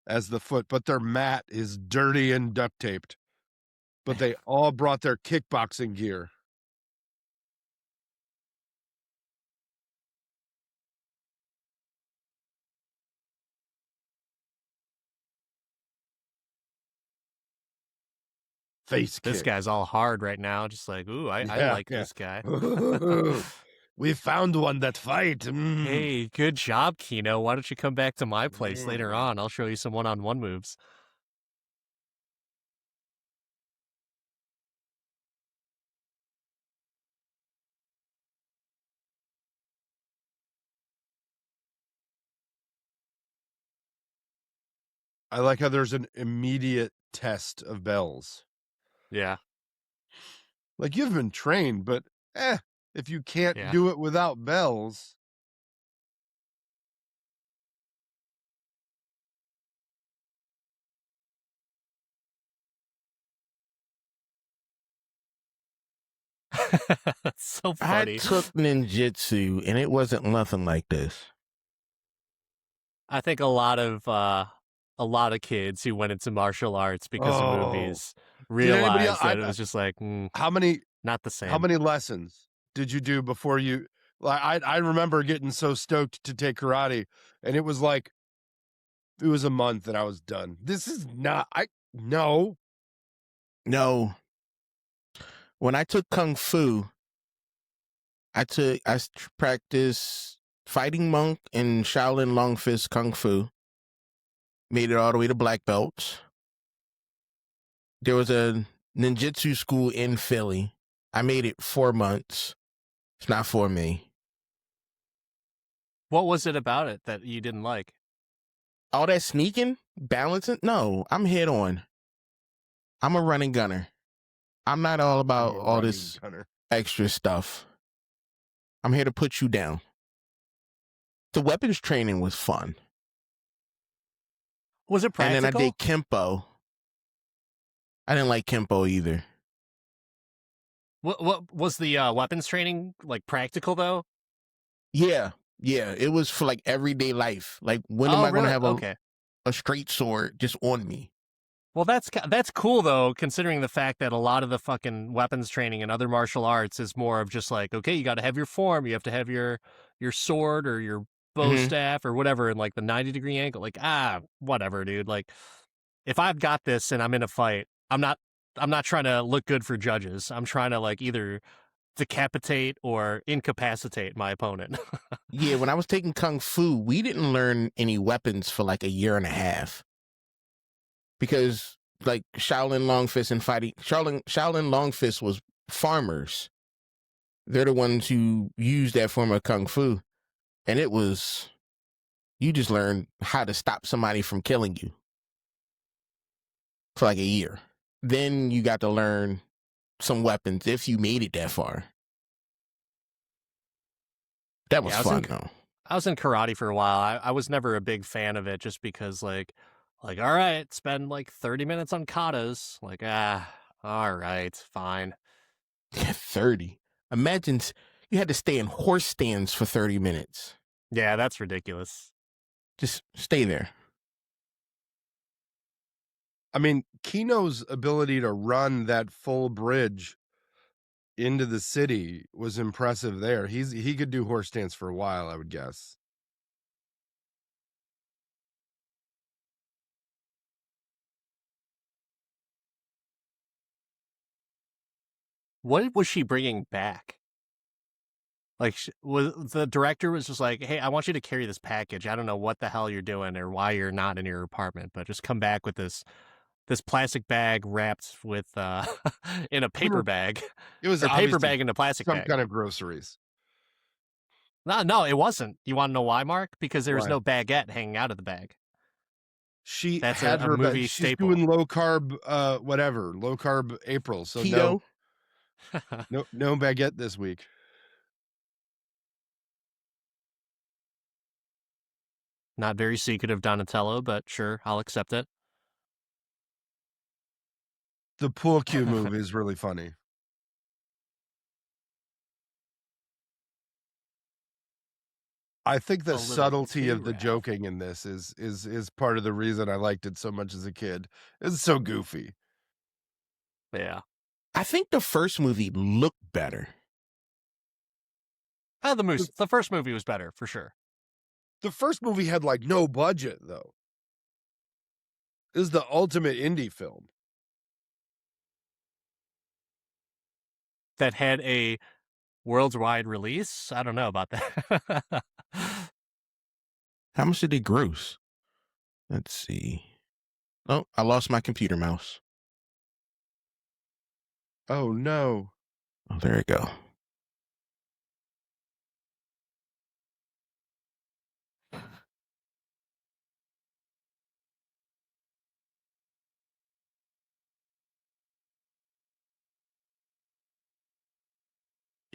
as the Foot, but their mat is dirty and duct taped. But they all brought their kickboxing gear. Face This kick. guy's all hard right now. Just like, ooh, I Yeah, like yeah. this guy. We found one that fight. Mm. Hey, good job, Kino. Why don't you come back to my place later Mm. on? I'll show you some one-on-one moves. I like how there's an immediate test of bells. Yeah. Like, you've been trained, but if you can't Yeah. do it without bells. That's so I funny. took ninjutsu, and it wasn't nothing like this. I think a lot of kids who went into martial arts because of movies Did anybody realized that it was just like how many not the same. how many lessons did you do before you like I remember getting so stoked to take karate, and it was like it was a month and I was done. This is not no. No. When I took kung fu, I practiced fighting monk and Shaolin long fist kung fu. Made it all the way to black belts. There was a ninjutsu school in Philly. I made it 4 months. It's not for me. What was it about it that you didn't like? All that sneaking, balancing. No, I'm head on. I'm a running gunner. I'm not all about all this extra stuff. I'm here to put you down. The weapons training was fun. Was it practical? And then I did Kempo. I didn't like Kempo either. What was the weapons training like practical though? Yeah. It was for like everyday life. Like, when am I going to have a straight sword just on me? Well, that's cool though, considering the fact that a lot of the fucking weapons training in other martial arts is more of just like, okay, you got to have your form, you have to have your sword or your bow staff or whatever in like the 90-degree angle. Like, whatever, dude. Like, if I've got this and I'm in a fight, I'm not trying to look good for judges. I'm trying to like either decapitate or incapacitate my opponent. Yeah, when I was taking Kung Fu, we didn't learn any weapons for like a year and a half. Because like Shaolin Long Fist and fighting, Shaolin Long Fist was farmers. They're the ones who used that form of Kung Fu. And it was, you just learned how to stop somebody from killing you for like a year. Then you got to learn some weapons if you made it that far. That was fun though. I was in karate for a while. I was never a big fan of it just because like, all right, spend like 30 minutes on katas. Like, all right, fine. 30. Imagine you had to stay in horse stands for 30 minutes. Yeah, that's ridiculous. Just stay there. I mean, Kino's ability to run that full bridge into the city was impressive there. He could do horse stance for a while, I would guess. What was she bringing back? Like, was the director was just like, hey, I want you to carry this package. I don't know what the hell you're doing or why you're not in your apartment, but just come back with this plastic bag wrapped with in a paper bag. It was a paper bag in a plastic bag. Some kind of groceries. No, it wasn't. You want to know why, Mark? Because there was no baguette hanging out of the bag. That's had her movie staple. She's doing low carb, low carb April. So keto. no baguette this week. Not very secret of Donatello, but sure, I'll accept it. The pool cue movie is really funny. I think the subtlety of the joking in this is part of the reason I liked it so much as a kid. It's so goofy. Yeah. I think the first movie looked better. The first movie was better, for sure. The first movie had like no budget, though. It was the ultimate indie film. that had a worldwide release. I don't know about that. How much did it gross? Let's see. Oh, I lost my computer mouse. Oh no. Oh, there we go.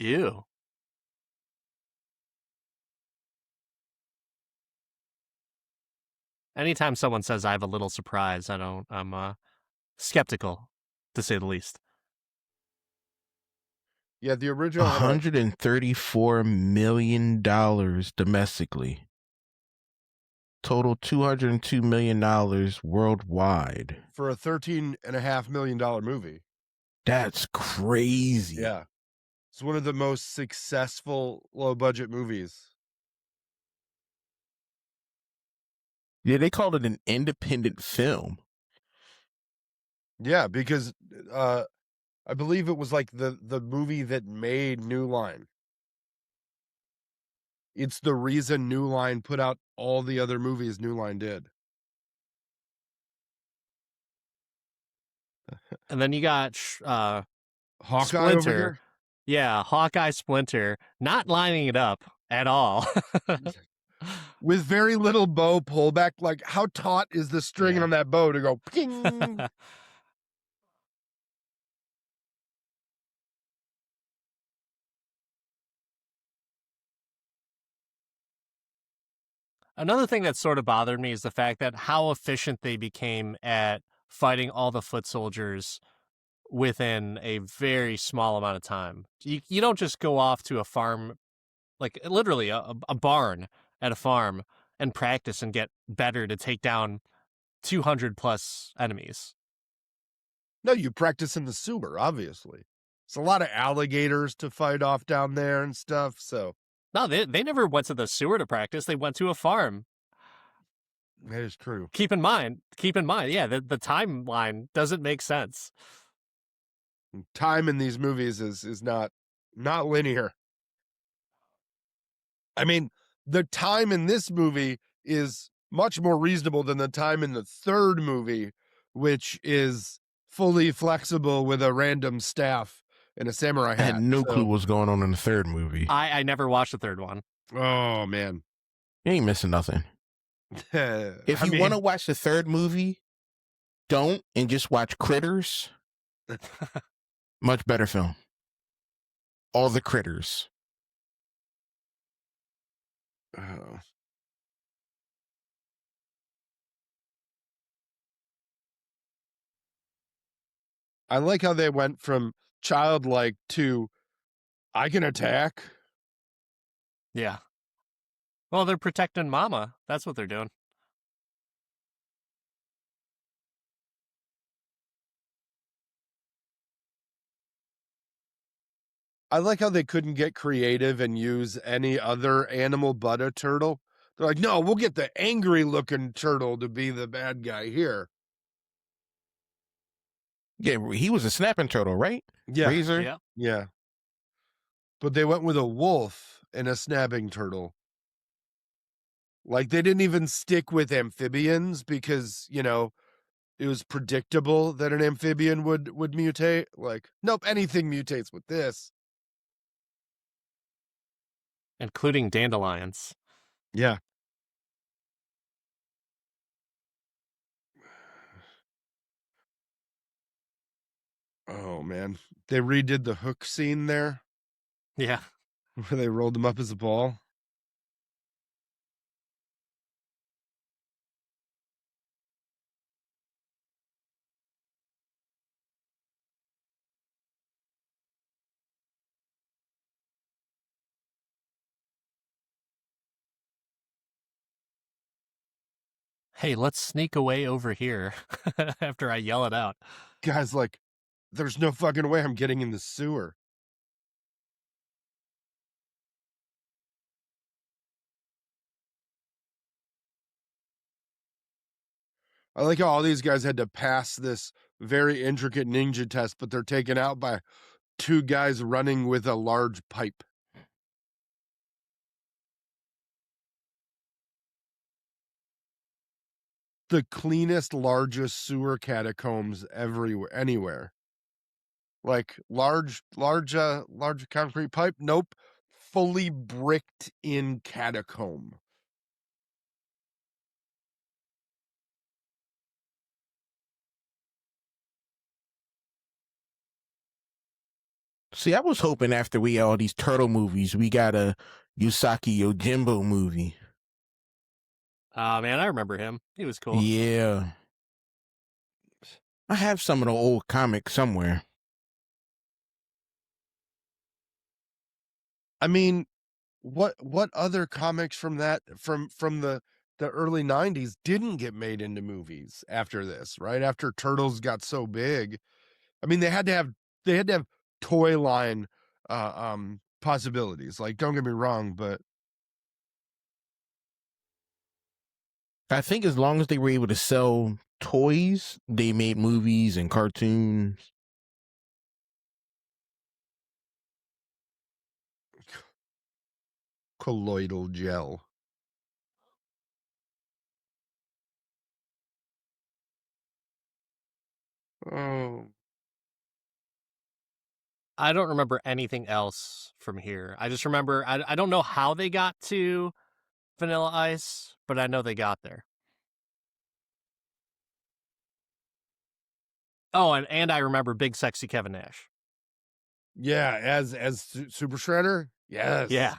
Ew. Anytime someone says I have a little surprise, I'm skeptical, to say the least. Yeah, the original had $134 million domestically. Total $202 million worldwide. for a $13.5 million movie. That's crazy. Yeah. It's one of the most successful low budget movies. Yeah, they called it an independent film. Yeah, because I believe it was like the movie that made New Line. It's the reason New Line put out all the other movies New Line did. And then you got Hawkeye Splinter. over here. Yeah, Hawkeye Splinter, not lining it up at all. With very little bow pullback. Like, how taut is the string Yeah. on that bow to go ping? Another thing that sort of bothered me is the fact that how efficient they became at fighting all the foot soldiers within a very small amount of time. You don't just go off to a farm, like literally a barn at a farm, and practice and get better to take down 200 plus enemies. No, you practice in the sewer, obviously. It's a lot of alligators to fight off down there and stuff, so. No, they never went to the sewer to practice. They went to a farm. That is true. Keep in mind, yeah, the timeline doesn't make sense. Time in these movies is not linear. I mean, the time in this movie is much more reasonable than the time in the third movie, which is fully flexible with a random staff and a samurai hat. I had no clue what's going on in the third movie. I never watched the third one. Oh man, you ain't missing nothing. If you want to watch the third movie, don't, and just watch Critters. Much better film. All the Critters. Oh. I like how they went from childlike to I can attack. Yeah. Well, they're protecting Mama. That's what they're doing. I like how they couldn't get creative and use any other animal but a turtle. They're like, no, we'll get the angry looking turtle to be the bad guy here. Yeah, he was a snapping turtle, right? Yeah. Razor? Yeah. Yeah. But they went with a wolf and a snapping turtle. Like, they didn't even stick with amphibians because, you know, it was predictable that an amphibian would mutate. Like, nope, anything mutates with this. Including dandelions. Yeah. Oh, man. They redid the hook scene there. Yeah. Where they rolled him up as a ball. Hey, let's sneak away over here after I yell it out. Guy's like, there's no fucking way I'm getting in the sewer. I like how all these guys had to pass this very intricate ninja test, but they're taken out by two guys running with a large pipe. The cleanest, largest sewer catacombs anywhere. Like large concrete pipe. Nope. Fully bricked in catacomb. See, I was hoping after we all these turtle movies, we got a Yusaki Yojimbo movie. Oh, man, I remember him. He was cool. Yeah. I have some of the old comics somewhere. I mean, what other comics from that from the early 90s didn't get made into movies after this, right? After Turtles got so big. I mean, they had to have toy line possibilities. Like, don't get me wrong, but I think as long as they were able to sell toys, they made movies and cartoons. colloidal gel. Oh, I don't remember anything else from here. I just remember, I don't know how they got to Vanilla Ice, but I know they got there. Oh, and I remember Big Sexy Kevin Nash. yeah, as Super Shredder. Yes. Yeah.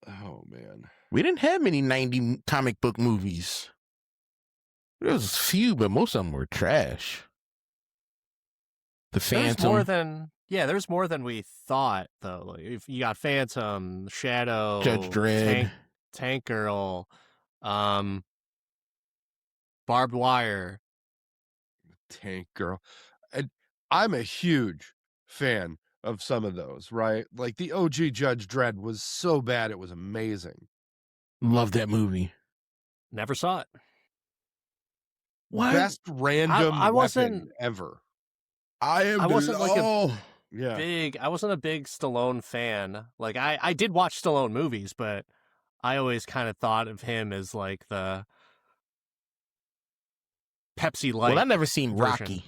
Oh man. We didn't have many 90 comic book movies. There was a few, but most of them were trash. The Phantom. There's more than we thought, though. Like, if you got Phantom, Shadow, Judge Dredd. Tank Girl, Barbed Wire. Tank Girl. And I'm a huge fan of some of those, right? Like the OG Judge Dredd was so bad it was amazing. Love that movie. Never saw it. What? Best random I wasn't weapon ever. I wasn't like a Yeah. I wasn't a big Stallone fan. Like I did watch Stallone movies, but I always kind of thought of him as like the Pepsi Light. Well, I never seen version. Rocky.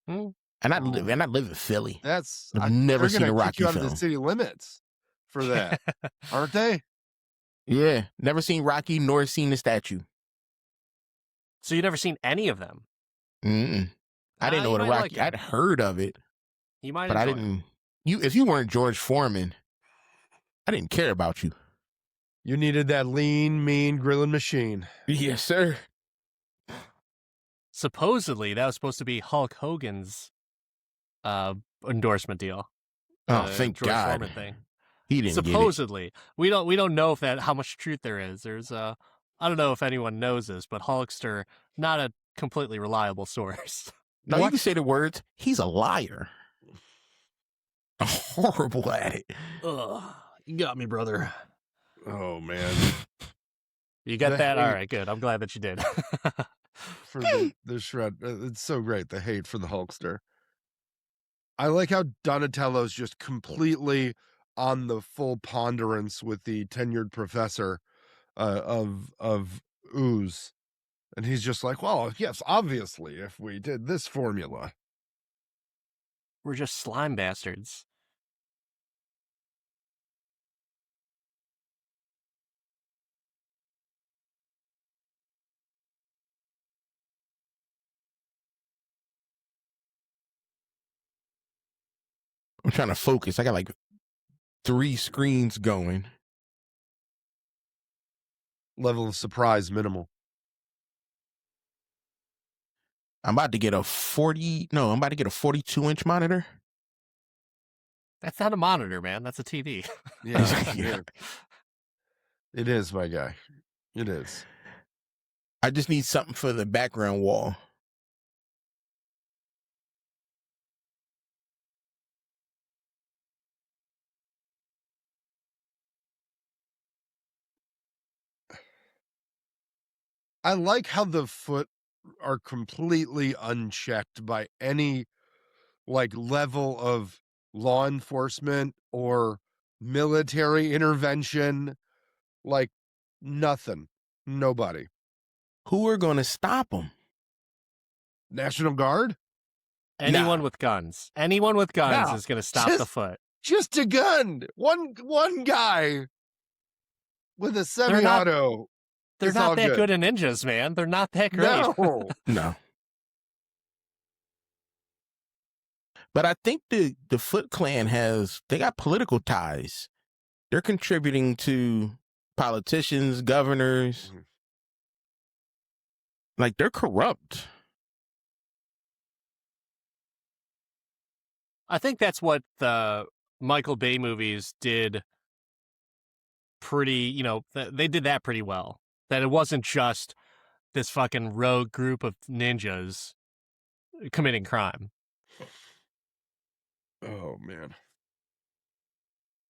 Hmm? And I live in Philly. I've never seen a Rocky kick you out film. of the city limits for that, aren't they? Yeah, never seen Rocky nor seen the statue. So you never seen any of them? Mm-mm. I didn't know what a Rocky. I'd heard of it, you might, but I didn't. If you weren't George Foreman, I didn't care about you. You needed that lean, mean grilling machine. Yes, sir. Supposedly, that was supposed to be Hulk Hogan's endorsement deal. Oh, thank George God. Foreman thing. He didn't Supposedly, get it. We don't know how much truth there is. There's I don't know if anyone knows this, but Hulkster, not a completely reliable source. No, you can say the words. He's a liar. Horrible at it. Ugh, you got me, brother. Oh man. You got that? All right, good. I'm glad that you did. For the shred. It's so great, the hate for the Hulkster. I like how Donatello's just completely on the full ponderance with the tenured professor of Ooze. And he's just like, well, yes, obviously, if we did this formula. We're just slime bastards. I'm trying to focus. I got like 3 screens going. Level of surprise minimal. I'm about to get a 42-inch monitor. That's not a monitor, man. That's a TV. Yeah. It is, my guy. It is. I just need something for the background wall. I like how the foot are completely unchecked by any like level of law enforcement or military intervention. Like nothing. Nobody. Who are going to stop them? National Guard? Anyone with guns. Anyone with guns Yeah, is going to stop the foot. Just a gun. One guy with a semi-auto. They're It's not all that good. good at ninjas, man. They're not that great. No. But I think the Foot Clan they got political ties. They're contributing to politicians, governors. Like, they're corrupt. I think that's what the Michael Bay movies did pretty, they did that pretty well. That it wasn't just this fucking rogue group of ninjas committing crime. Oh, man.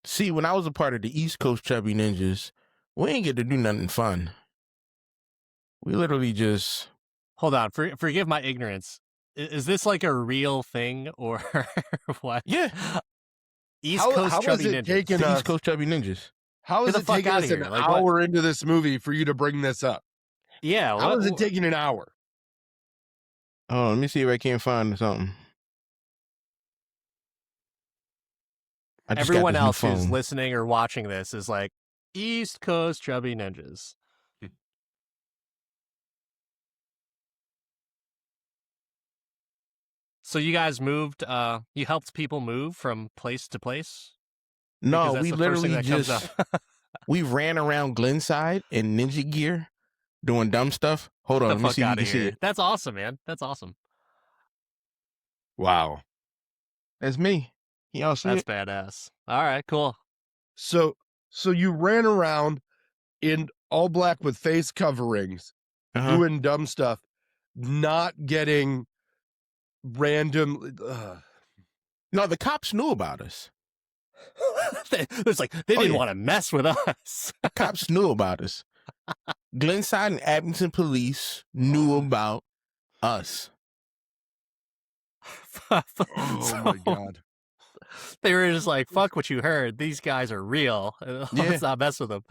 See, when I was a part of the East Coast Chubby Ninjas, we ain't get to do nothing fun. We literally just... Hold on, forgive my ignorance. Is this like a real thing or what? Yeah. East Coast Chubby Ninjas. East Coast Chubby Ninjas. How is it taking us an hour into this movie for you to bring this up? Yeah. How is it taking an hour? Oh, let me see if I can't find something. Everyone else who's listening or watching this is like, East Coast Chubby Ninjas. So you guys moved, you helped people move from place to place? No, we literally just, we ran around Glenside in ninja gear doing dumb stuff. Hold on, let me see if you can see it. That's awesome, man. That's awesome. Wow. That's me. Y'all see That's it? badass. All right, cool. So you ran around in all black with face coverings, doing dumb stuff, not getting random. No, the cops knew about us. It's like they didn't want to mess with us. The cops knew about us. Glenside and Abington police knew about us. Oh my God. They were just like, fuck what you heard. These guys are real. Let's not mess with them.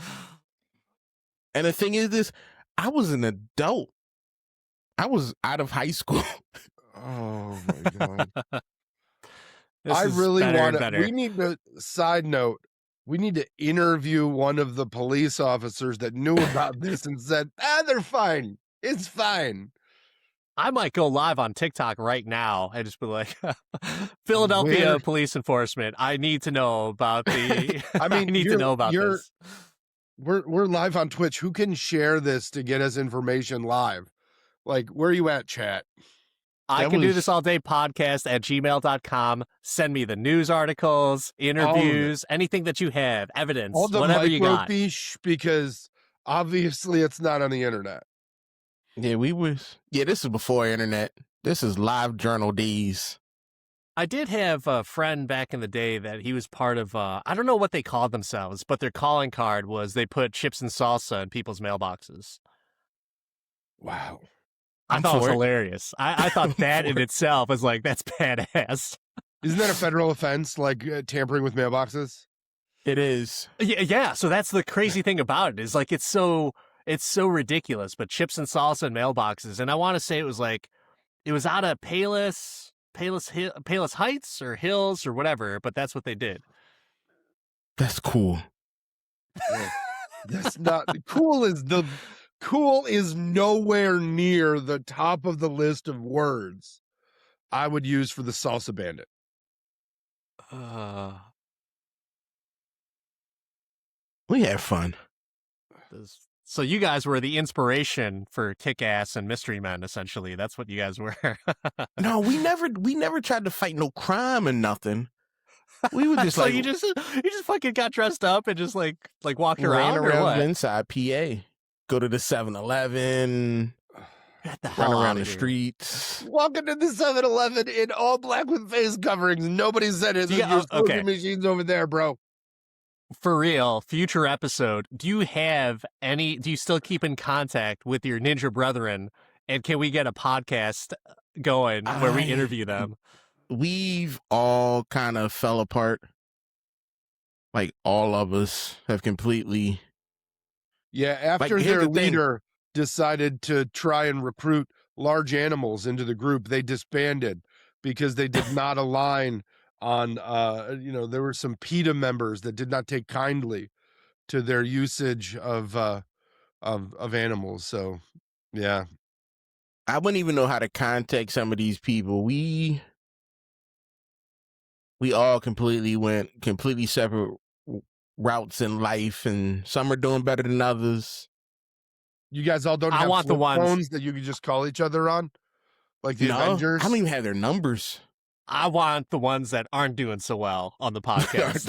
And the thing is I was an adult. I was out of high school. Oh my God. I really want to. We need to, side note, we need to interview one of the police officers that knew about this and said, they're fine. It's fine. I might go live on TikTok right now and just be like, Philadelphia police enforcement, I need to know about the, I need to know about this. We're live on Twitch. Who can share this to get us information live? Like, where are you at, chat? I can do this all day podcast at gmail.com. Send me the news articles, interviews, anything that you have, evidence, all the whatever you got. Because obviously it's not on the internet. Yeah, this is before internet. This is live journal days. I did have a friend back in the day that he was part of, I don't know what they called themselves, but their calling card was they put chips and salsa in people's mailboxes. Wow. I thought it was hilarious. I thought that in itself was like, that's badass. Isn't that a federal offense, like tampering with mailboxes? It is. Yeah. So that's the crazy thing about it is like, it's so ridiculous, but chips and salsa in mailboxes. And I want to say it was out of Palos Heights or Hills or whatever, but that's what they did. That's cool. Yeah. That's not cool. Cool is nowhere near the top of the list of words I would use for the salsa bandit. We had fun. So you guys were the inspiration for Kick-Ass and Mystery Men, essentially. That's what you guys were. No, we never tried to fight no crime or nothing. We were just so like you just fucking got dressed up and just like walked around or what? Inside PA. Go to the 7-Eleven. Run around the streets. Walking to the 7-Eleven in all black with face coverings. Nobody said it. There's smoothie machines over there, bro. For real, future episode, do you still keep in contact with your ninja brethren And can we get a podcast going where we interview them? We've all kind of fell apart. Like all of us have completely. Yeah, after here's their the thing. leader decided to try and recruit large animals into the group, they disbanded because they did not align on there were some PETA members that did not take kindly to their usage of animals. So yeah. I wouldn't even know how to contact some of these people. We all went completely separate routes in life, and some are doing better than others. You guys all don't I have want the flip ones- phones that you can just call each other on? Like the No, Avengers? I don't even have their numbers. I want the ones that aren't doing so well on the podcast.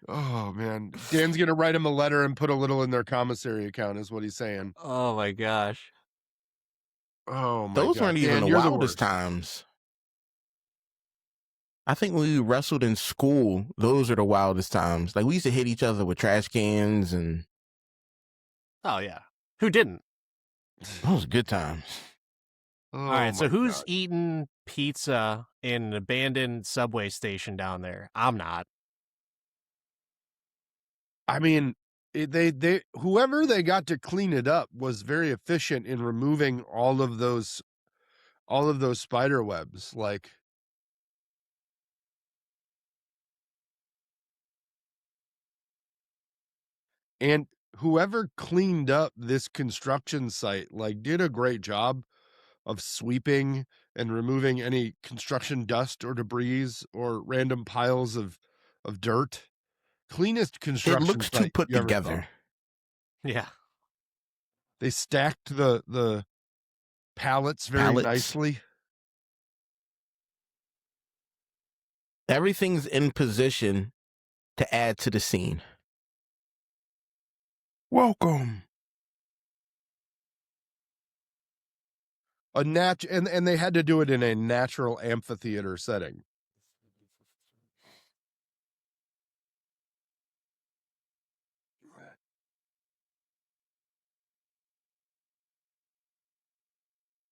Oh man, Dan's gonna write him a letter and put a little in their commissary account, is what he's saying. Oh my gosh. Oh my Those God. weren't even Dan, the you're wildest worst. times. I think when we wrestled in school, those are the wildest times. Like we used to hit each other with trash cans, and Oh yeah. Who didn't? those were good times. Oh, All right, so my who's God. eating pizza in an abandoned subway station down there? I'm not. I mean, they whoever they got to clean it up was very efficient in removing all of those spider webs. Like, and whoever cleaned up this construction site like did a great job of sweeping and removing any construction dust or debris or random piles of dirt. Cleanest construction It looks too site put you ever saw. together. Yeah. They stacked the pallets very Pallets. nicely. Everything's in position to add to the scene. Welcome. And they had to do it in a natural amphitheater setting.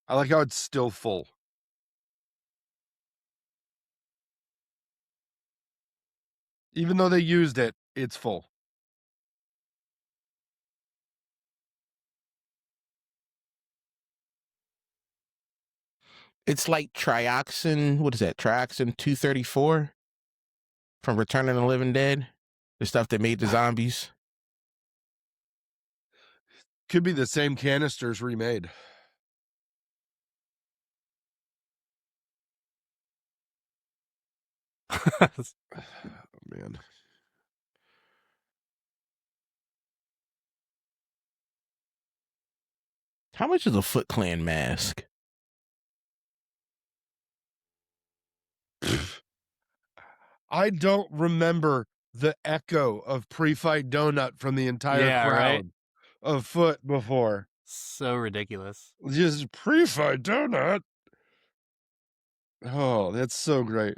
I like how it's still full. Even though they used it, it's full. It's like trioxin. What is that? Trioxin 234 from Return of the Living Dead. The stuff that made the zombies. Could be the same canisters remade. Oh, man. How much is a Foot Clan mask? I don't remember the echo of pre-fight donut from the entire crowd right? of Foot before. So ridiculous. Just pre-fight donut. Oh, that's so great.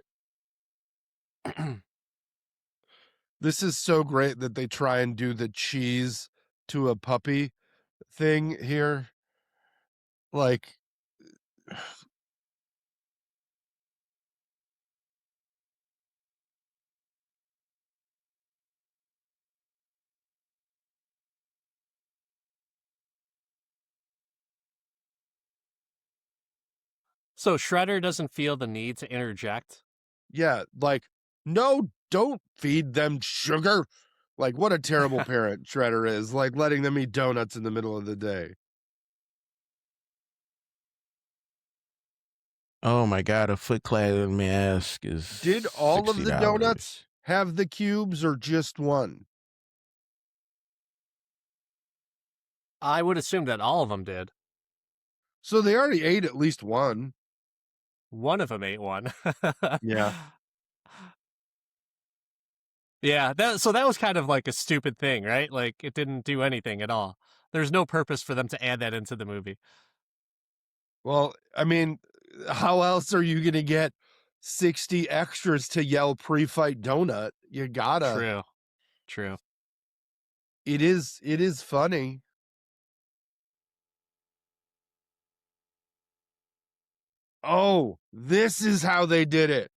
This is so great that they try and do the cheese to a puppy thing here. Like, So Shredder doesn't feel the need to interject? yeah, like, no, don't feed them sugar. Like, what a terrible parent Shredder is, like letting them eat donuts in the middle of the day. Oh my God, a Foot Clan mask is. Did all of the $60. donuts have the cubes or just one? I would assume that all of them did. So they already ate at least one. One of them ate one. Yeah. Yeah, so that was kind of like a stupid thing, right? Like, it didn't do anything at all. There's no purpose for them to add that into the movie. Well, I mean, how else are you going to get 60 extras to yell pre-fight donut? You gotta. True. It is funny. Oh, this is how they did it.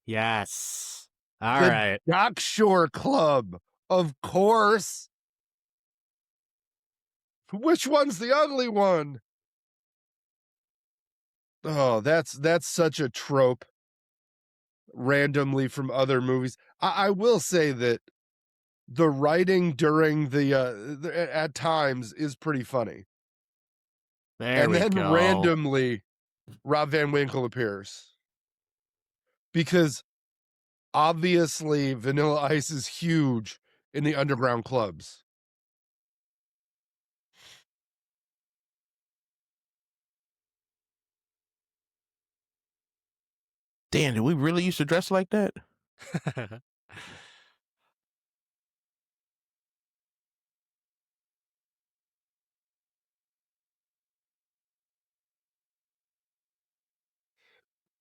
Yes. All The right. Dock Shore Club. Of course. Which one's the ugly one? Oh, that's such a trope randomly from other movies. I will say that the writing during the at times is pretty funny. There And we then go. randomly Rob Van Winkle appears. Because obviously Vanilla Ice is huge in the underground clubs. Damn, did we really used to dress like that?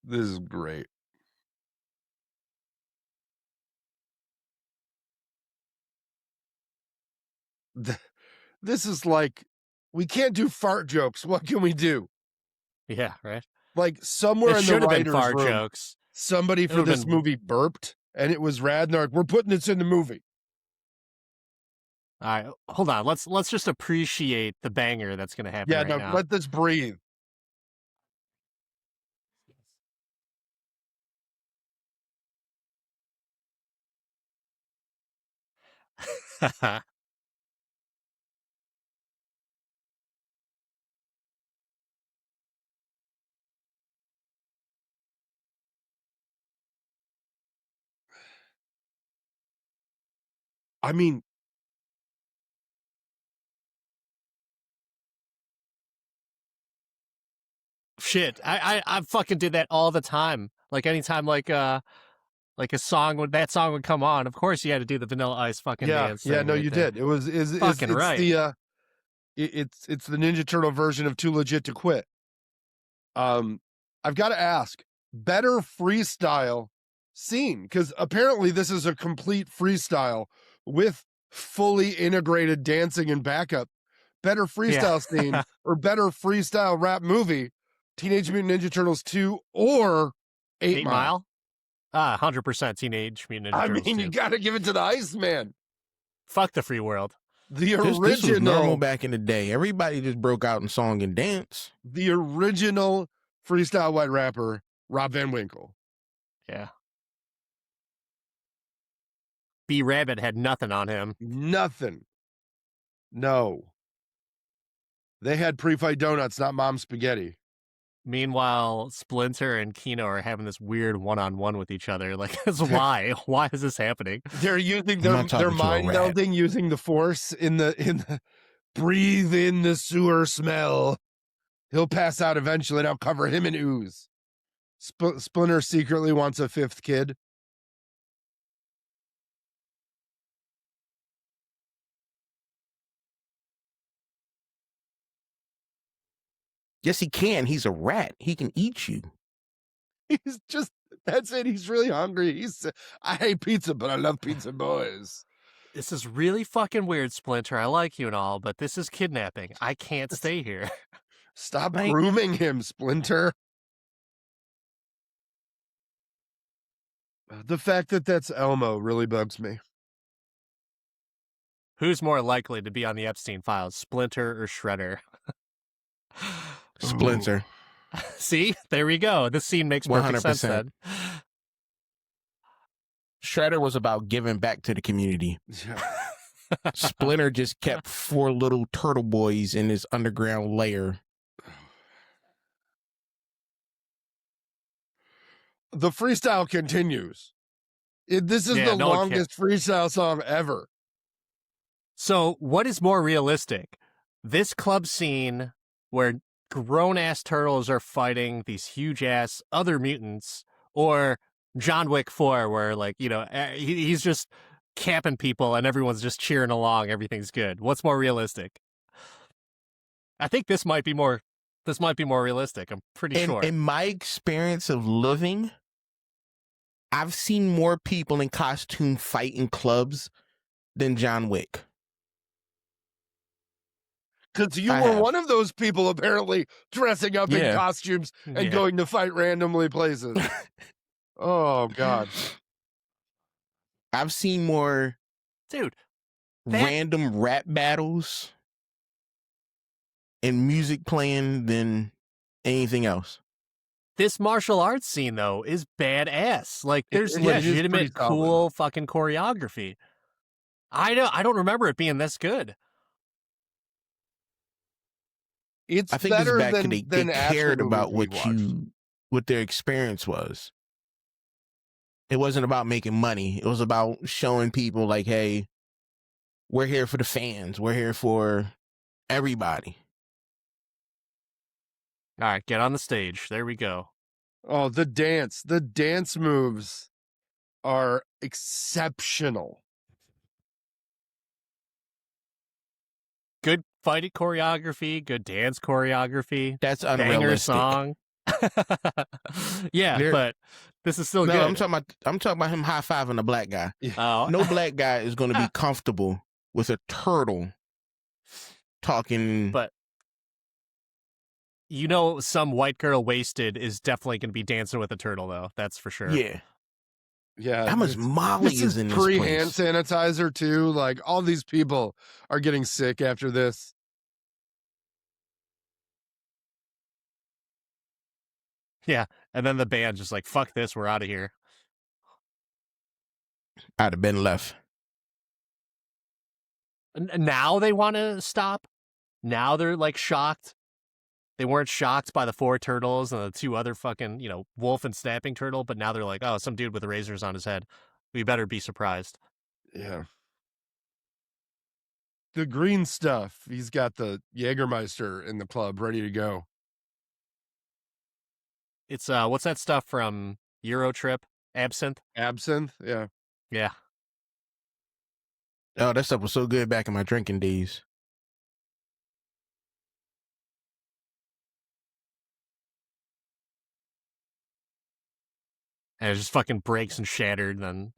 This is great. This is like, we can't do fart jokes. What can we do? Yeah, right. Like somewhere It in the should have been writer's fart room, jokes. somebody for would've this been- movie burped and it was rad. And they're like, we're putting this in the movie. All right, hold on. Let's just appreciate the banger that's going to happen Yeah, right no, now. let this breathe. I mean, Shit, I fucking did that all the time. Like anytime like a song that song would come on, of course you had to do the Vanilla Ice fucking dance. yeah, thing no, right you there. did. It was Fucking it's right. the it's the Ninja Turtle version of Too Legit to Quit. I've got to ask, better freestyle scene, because apparently this is a complete freestyle with fully integrated dancing and backup. Better freestyle scene or better freestyle rap movie, Teenage Mutant Ninja Turtles 2 or 8 Mile. 100% Teenage Mutant Ninja I Turtles mean, 2. you got to give it to the Iceman. Fuck the free world. The This was normal original, back in the day. Everybody just broke out in song and dance. the original freestyle white rapper, Rob Van Winkle. Yeah. B Rabbit had nothing on him. Nothing. No. They had pre-fight donuts, not mom spaghetti. Meanwhile, Splinter and Kino are having this weird one-on-one with each other. Like, why? Why is this happening? They're using I'm not their talking to a mind rat. melding using the force in the breathe in the sewer smell. He'll pass out eventually, and I'll cover him in ooze. Splinter secretly wants a fifth kid. Yes, he can. He's a rat. He can eat you. He's just, that's it. He's really hungry. I hate pizza, but I love pizza boys. This is really fucking weird, Splinter. I like you and all, but this is kidnapping. I can't stay here. Stop Like- grooming him, Splinter. The fact that that's Elmo really bugs me. Who's more likely to be on the Epstein files, Splinter or Shredder? Splinter. See? There we go. This scene makes perfect sense 100%. then. Shredder was about giving back to the community. Yeah. Splinter just kept 4 little turtle boys in his underground lair. The freestyle continues. This is Yeah, the no one longest freestyle song ever. So, what is more realistic? This club scene where grown-ass turtles are fighting these huge-ass other mutants, or John Wick 4 where, like, you know, he's just capping people and everyone's just cheering along, everything's good. What's more realistic? I think this might be more realistic. I'm pretty sure. In my experience of living, I've seen more people in costume fight in clubs than John Wick. Because you I were have. one of those people apparently dressing up in Yeah. costumes and Yeah. going to fight randomly places. Oh, God. I've seen more Dude, that- random rap battles and music playing than anything else. this martial arts scene though is badass. Like there's It is pretty legitimate solid. cool fucking choreography. I don't remember it being this good. It's I think this is better bad because than they action cared movies about we watched. what their experience was. It wasn't about making money. It was about showing people like, hey, we're here for the fans. We're here for everybody. All right, get on the stage. There we go. Oh, the dance moves are exceptional. Good fighting choreography, good dance choreography, That's banger unrealistic. song. Yeah, There- but this is still No, good. I'm talking about him high-fiving a black guy. Oh, No black guy is going to be comfortable with a turtle talking. but you know, some white girl wasted is definitely going to be dancing with a turtle, though. That's for sure. Yeah. Yeah. How much this- Molly This is in this pre-hand place? sanitizer too. Like all these people are getting sick after this. Yeah, and then the band just like, fuck this, we're out of here. I'd have been left. Now they want to stop. Now they're like shocked. They weren't shocked by the 4 turtles and the 2 other fucking, wolf and snapping turtle, but now they're like, oh, some dude with razors on his head. We better be surprised. Yeah. The green stuff. He's got the Jägermeister in the club ready to go. It's what's that stuff from Euro Trip? Absinthe? Absinthe. Yeah. Yeah. Oh, that stuff was so good back in my drinking days. And it just fucking breaks and shattered. Then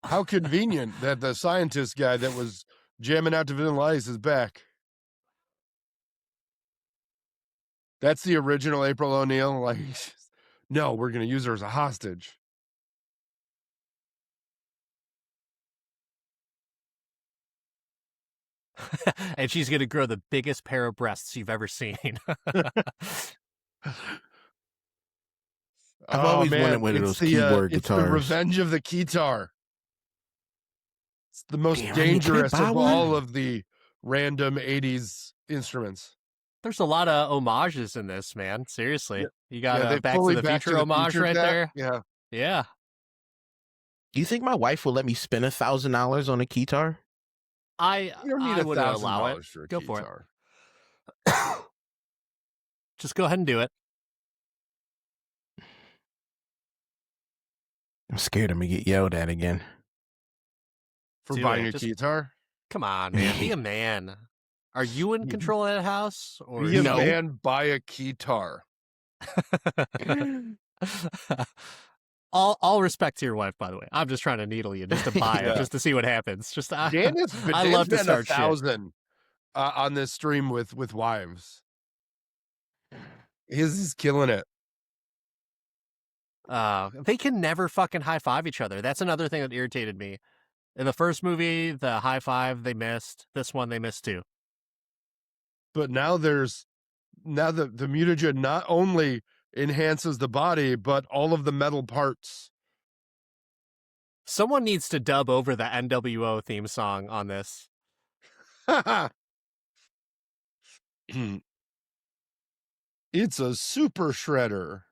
How convenient that the scientist guy that was jamming out to Vanilla Ice is back. That's the original April O'Neil. Like, no, we're going to use her as a hostage. and she's gonna grow the biggest pair of breasts you've ever seen. I've always wanted one of those keyboard it's guitars. the revenge of the keytar. It's the most Damn, I need- can I dangerous buy of one? all of the random 80s instruments. There's a lot of homages in this, man. Seriously. Yeah. You got they a Back to fully the Future homage Future right that. there. Yeah. Yeah. Do you think my wife will let me spend $1,000 on a keytar? I You don't need would allow it. $1,000 for a Go for it. keytar. Just go ahead and do it. I'm scared I'm going to get yelled at again. For Do buying it. a Just- keytar? Come on, man. Be a man. Are you in control of that house? Or Be a No. man, buy a keytar. all respect to your wife, by the way. I'm just trying to needle you just to buy Yeah. it, just to see what happens. Just Dan is, I Dan's love to been start shit. 1,000 on this stream with wives. He's killing it. They can never fucking high five each other. That's another thing that irritated me. In the first movie, the high five they missed. This one they missed too. But now the mutagen not only enhances the body, but all of the metal parts. Someone needs to dub over the NWO theme song on this. It's a super shredder.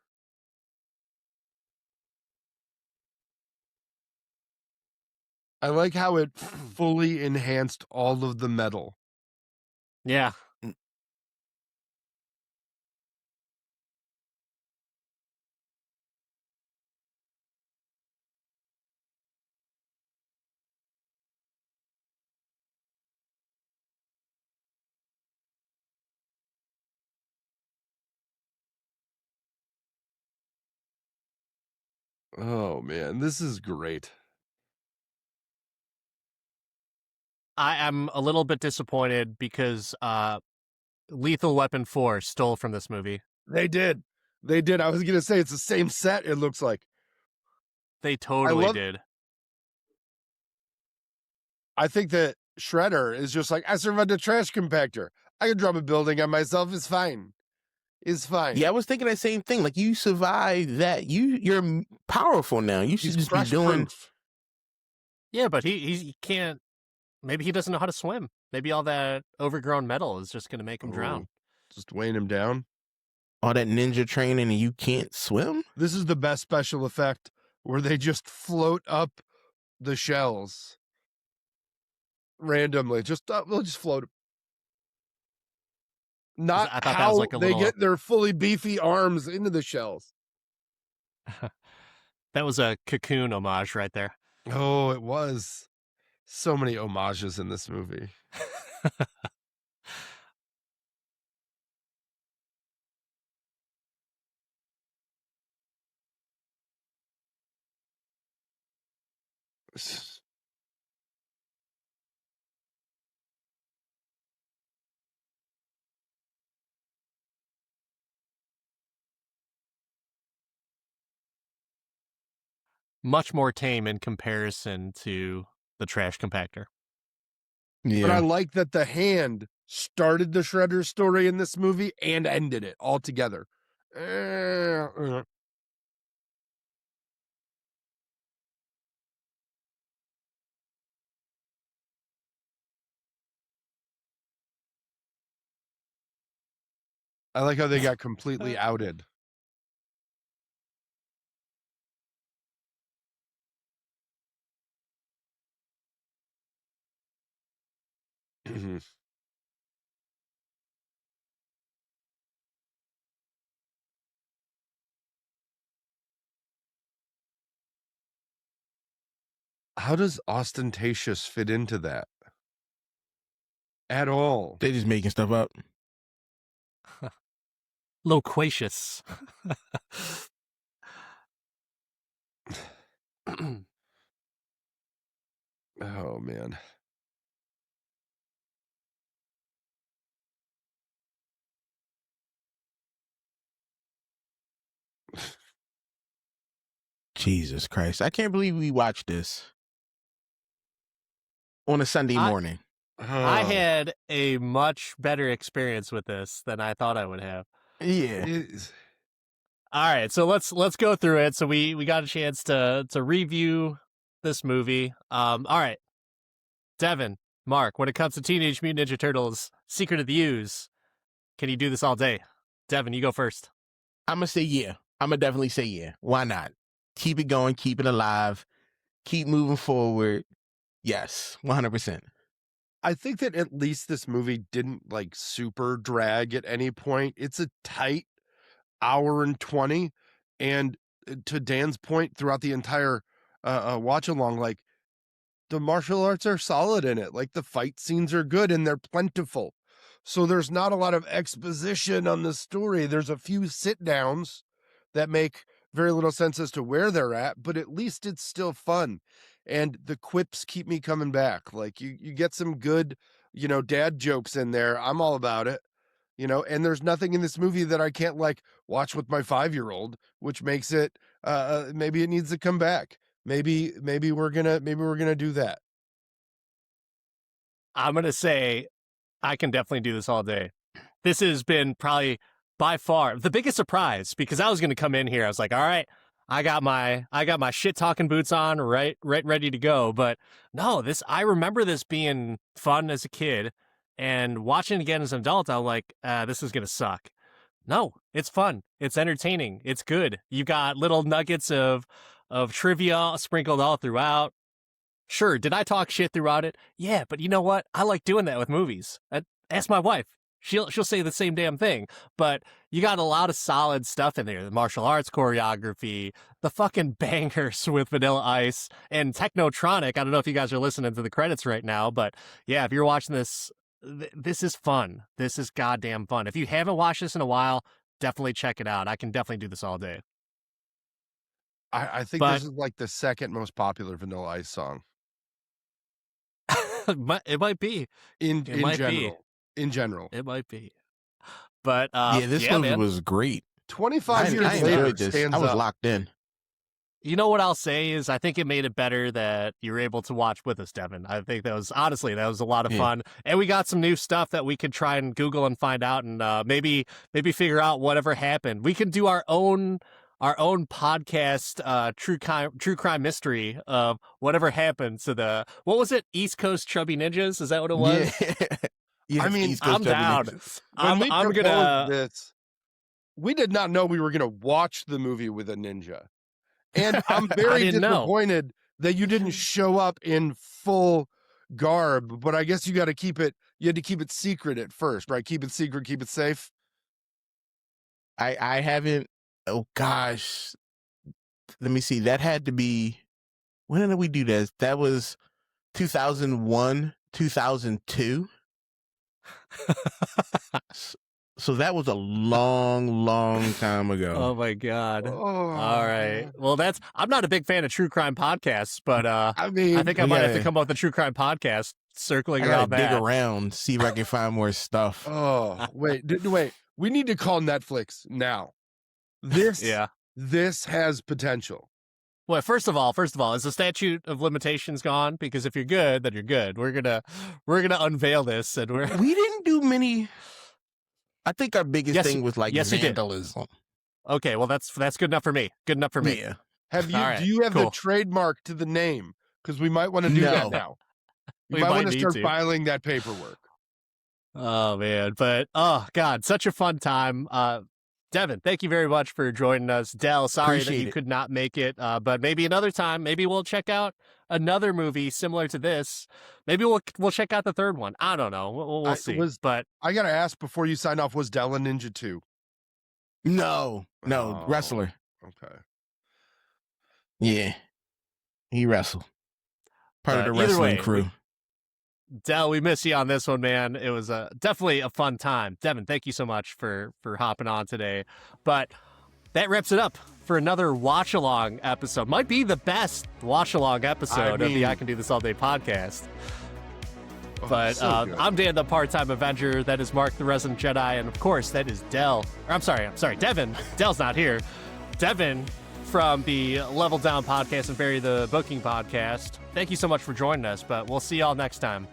I like how it fully enhanced all of the metal. Yeah. Oh man, this is great. I'm a little bit disappointed because Lethal Weapon 4 stole from this movie. They did. I was gonna say it's the same set. It looks like They totally did. I think that Shredder is just like, I survived a trash compactor. I can drop a building on myself. It's fine. It's fine. Yeah, I was thinking that same thing. Like, you survived that. You're powerful now. You should He's just be crush doing. proof. Yeah, but he can't. Maybe he doesn't know how to swim. Maybe all that overgrown metal is just going to make him drown. Just weighing him down. All that ninja training and you can't swim? This is the best special effect where they just float up the shells randomly. We'll just float 'em. Not I thought that how was like a they little. get their fully beefy arms into the shells. That was a Cocoon homage right there. Oh, it was. So many homages in this movie. Much more tame in comparison to the trash compactor. Yeah. But I like that the hand started the Shredder story in this movie and ended it all together. I like how they got completely outed. How does ostentatious fit into that? At all. They just making stuff up. Loquacious. Oh, man. Jesus Christ. I can't believe we watched this on a Sunday morning. I had a much better experience with this than I thought I would have. Yeah. All right, so let's go through it. So we got a chance to review this movie. All right, Devin, Mark, when it comes to Teenage Mutant Ninja Turtles: Secret of the Ooze, can you do this all day? Devin, you go first. I'm gonna say yeah. I'm gonna definitely say yeah. Why not? Keep it going, keep it alive, keep moving forward. Yes, 100%. I think that at least this movie didn't like super drag at any point. It's a tight hour and 20. And to Dan's point throughout the entire watch along, like the martial arts are solid in it. Like the fight scenes are good and they're plentiful. So there's not a lot of exposition on the story. There's a few sit downs that make very little sense as to where they're at, but at least it's still fun. And the quips keep me coming back. Like you get some good, dad jokes in there. I'm all about it. And there's nothing in this movie that I can't like watch with my 5-year-old, which makes it maybe it needs to come back. Maybe we're gonna do that. I'm gonna say I can definitely do this all day. This has been probably by far the biggest surprise because I was gonna come in here. I was like, all right, I got my shit talking boots on, right ready to go. But no, I remember this being fun as a kid, and watching it again as an adult, I'm like, this is gonna suck. No, it's fun. It's entertaining. It's good. You got little nuggets of trivia sprinkled all throughout. Sure, did I talk shit throughout it? Yeah, but you know what? I like doing that with movies. Ask my wife. She'll say the same damn thing. But you got a lot of solid stuff in there. The martial arts choreography, the fucking bangers with Vanilla Ice, and Technotronic. I don't know if you guys are listening to the credits right now, but yeah, if you're watching this, this is fun. This is goddamn fun. If you haven't watched this in a while, definitely check it out. I can definitely do this all day. I think this is like the second most popular Vanilla Ice song. It might be. in It might general. In general. It might be. But Yeah, this movie man. was great. 25 I years later, enjoyed this. stands I was up. locked in. You know what I'll say is I think it made it better that you were able to watch with us, Devin. I think that was a lot of fun. And we got some new stuff that we could try and Google and find out and maybe figure out whatever happened. We can do our own podcast true crime mystery of whatever happened to the what was it? East Coast Chubby Ninjas? Is that what it was? Yeah. Yes, I mean, East Coast I'm Chubby down. Ninjas. When we I'm proposed gonna this, we did not know we were going to watch the movie with a ninja. And I'm very didn't know. disappointed that you didn't show up in full garb, but I guess you had to keep it secret at first, right? Keep it secret, keep it safe. I haven't. Oh gosh, let me see. That had to be. When did we do this? That was 2001, 2002. So that was a long time ago. Oh my God. Oh, All right. Well, I'm not a big fan of true crime podcasts, but I mean, I think I might have to come up with a true crime podcast circling I gotta around dig that. around, see if I can find more stuff. oh, wait. We need to call Netflix now. This has potential. Well, first of all, is the statute of limitations gone? Because if you're good, then you're good. We're gonna unveil this, and We didn't do many. I think our biggest Yes, thing was like yes, you did. vandalism. okay. Well, that's good enough for me. Good enough for me. Yeah. Have you? All right, Do you have cool. the trademark to the name? Because we might want to do that No. now. We We might might want to need start to. filing that paperwork. Oh man, but oh God, such a fun time. Devin, thank you very much for joining us. Del, sorry that Appreciate you it. could not make it, but maybe another time. Maybe we'll check out another movie similar to this. Maybe we'll check out the third one. I don't know. We'll see. But I gotta ask before you sign off: was Del a ninja too? No, Oh. wrestler. Okay. Yeah, he wrestled. Part of But the either wrestling way, crew. Del, we miss you on this one, man. It was definitely a fun time. Devin, thank you so much for hopping on today. But that wraps it up for another watch along episode. Might be the best watch along episode of the I Can Do This All Day podcast. Oh, But so good. I'm Dan, the part-time Avenger. That is Mark, the resident Jedi, and of course, that is Del. Or, I'm sorry, Devin. Del's not here. Devin from the Level Down Podcast and Barry the Booking Podcast. Thank you so much for joining us, but we'll see y'all next time.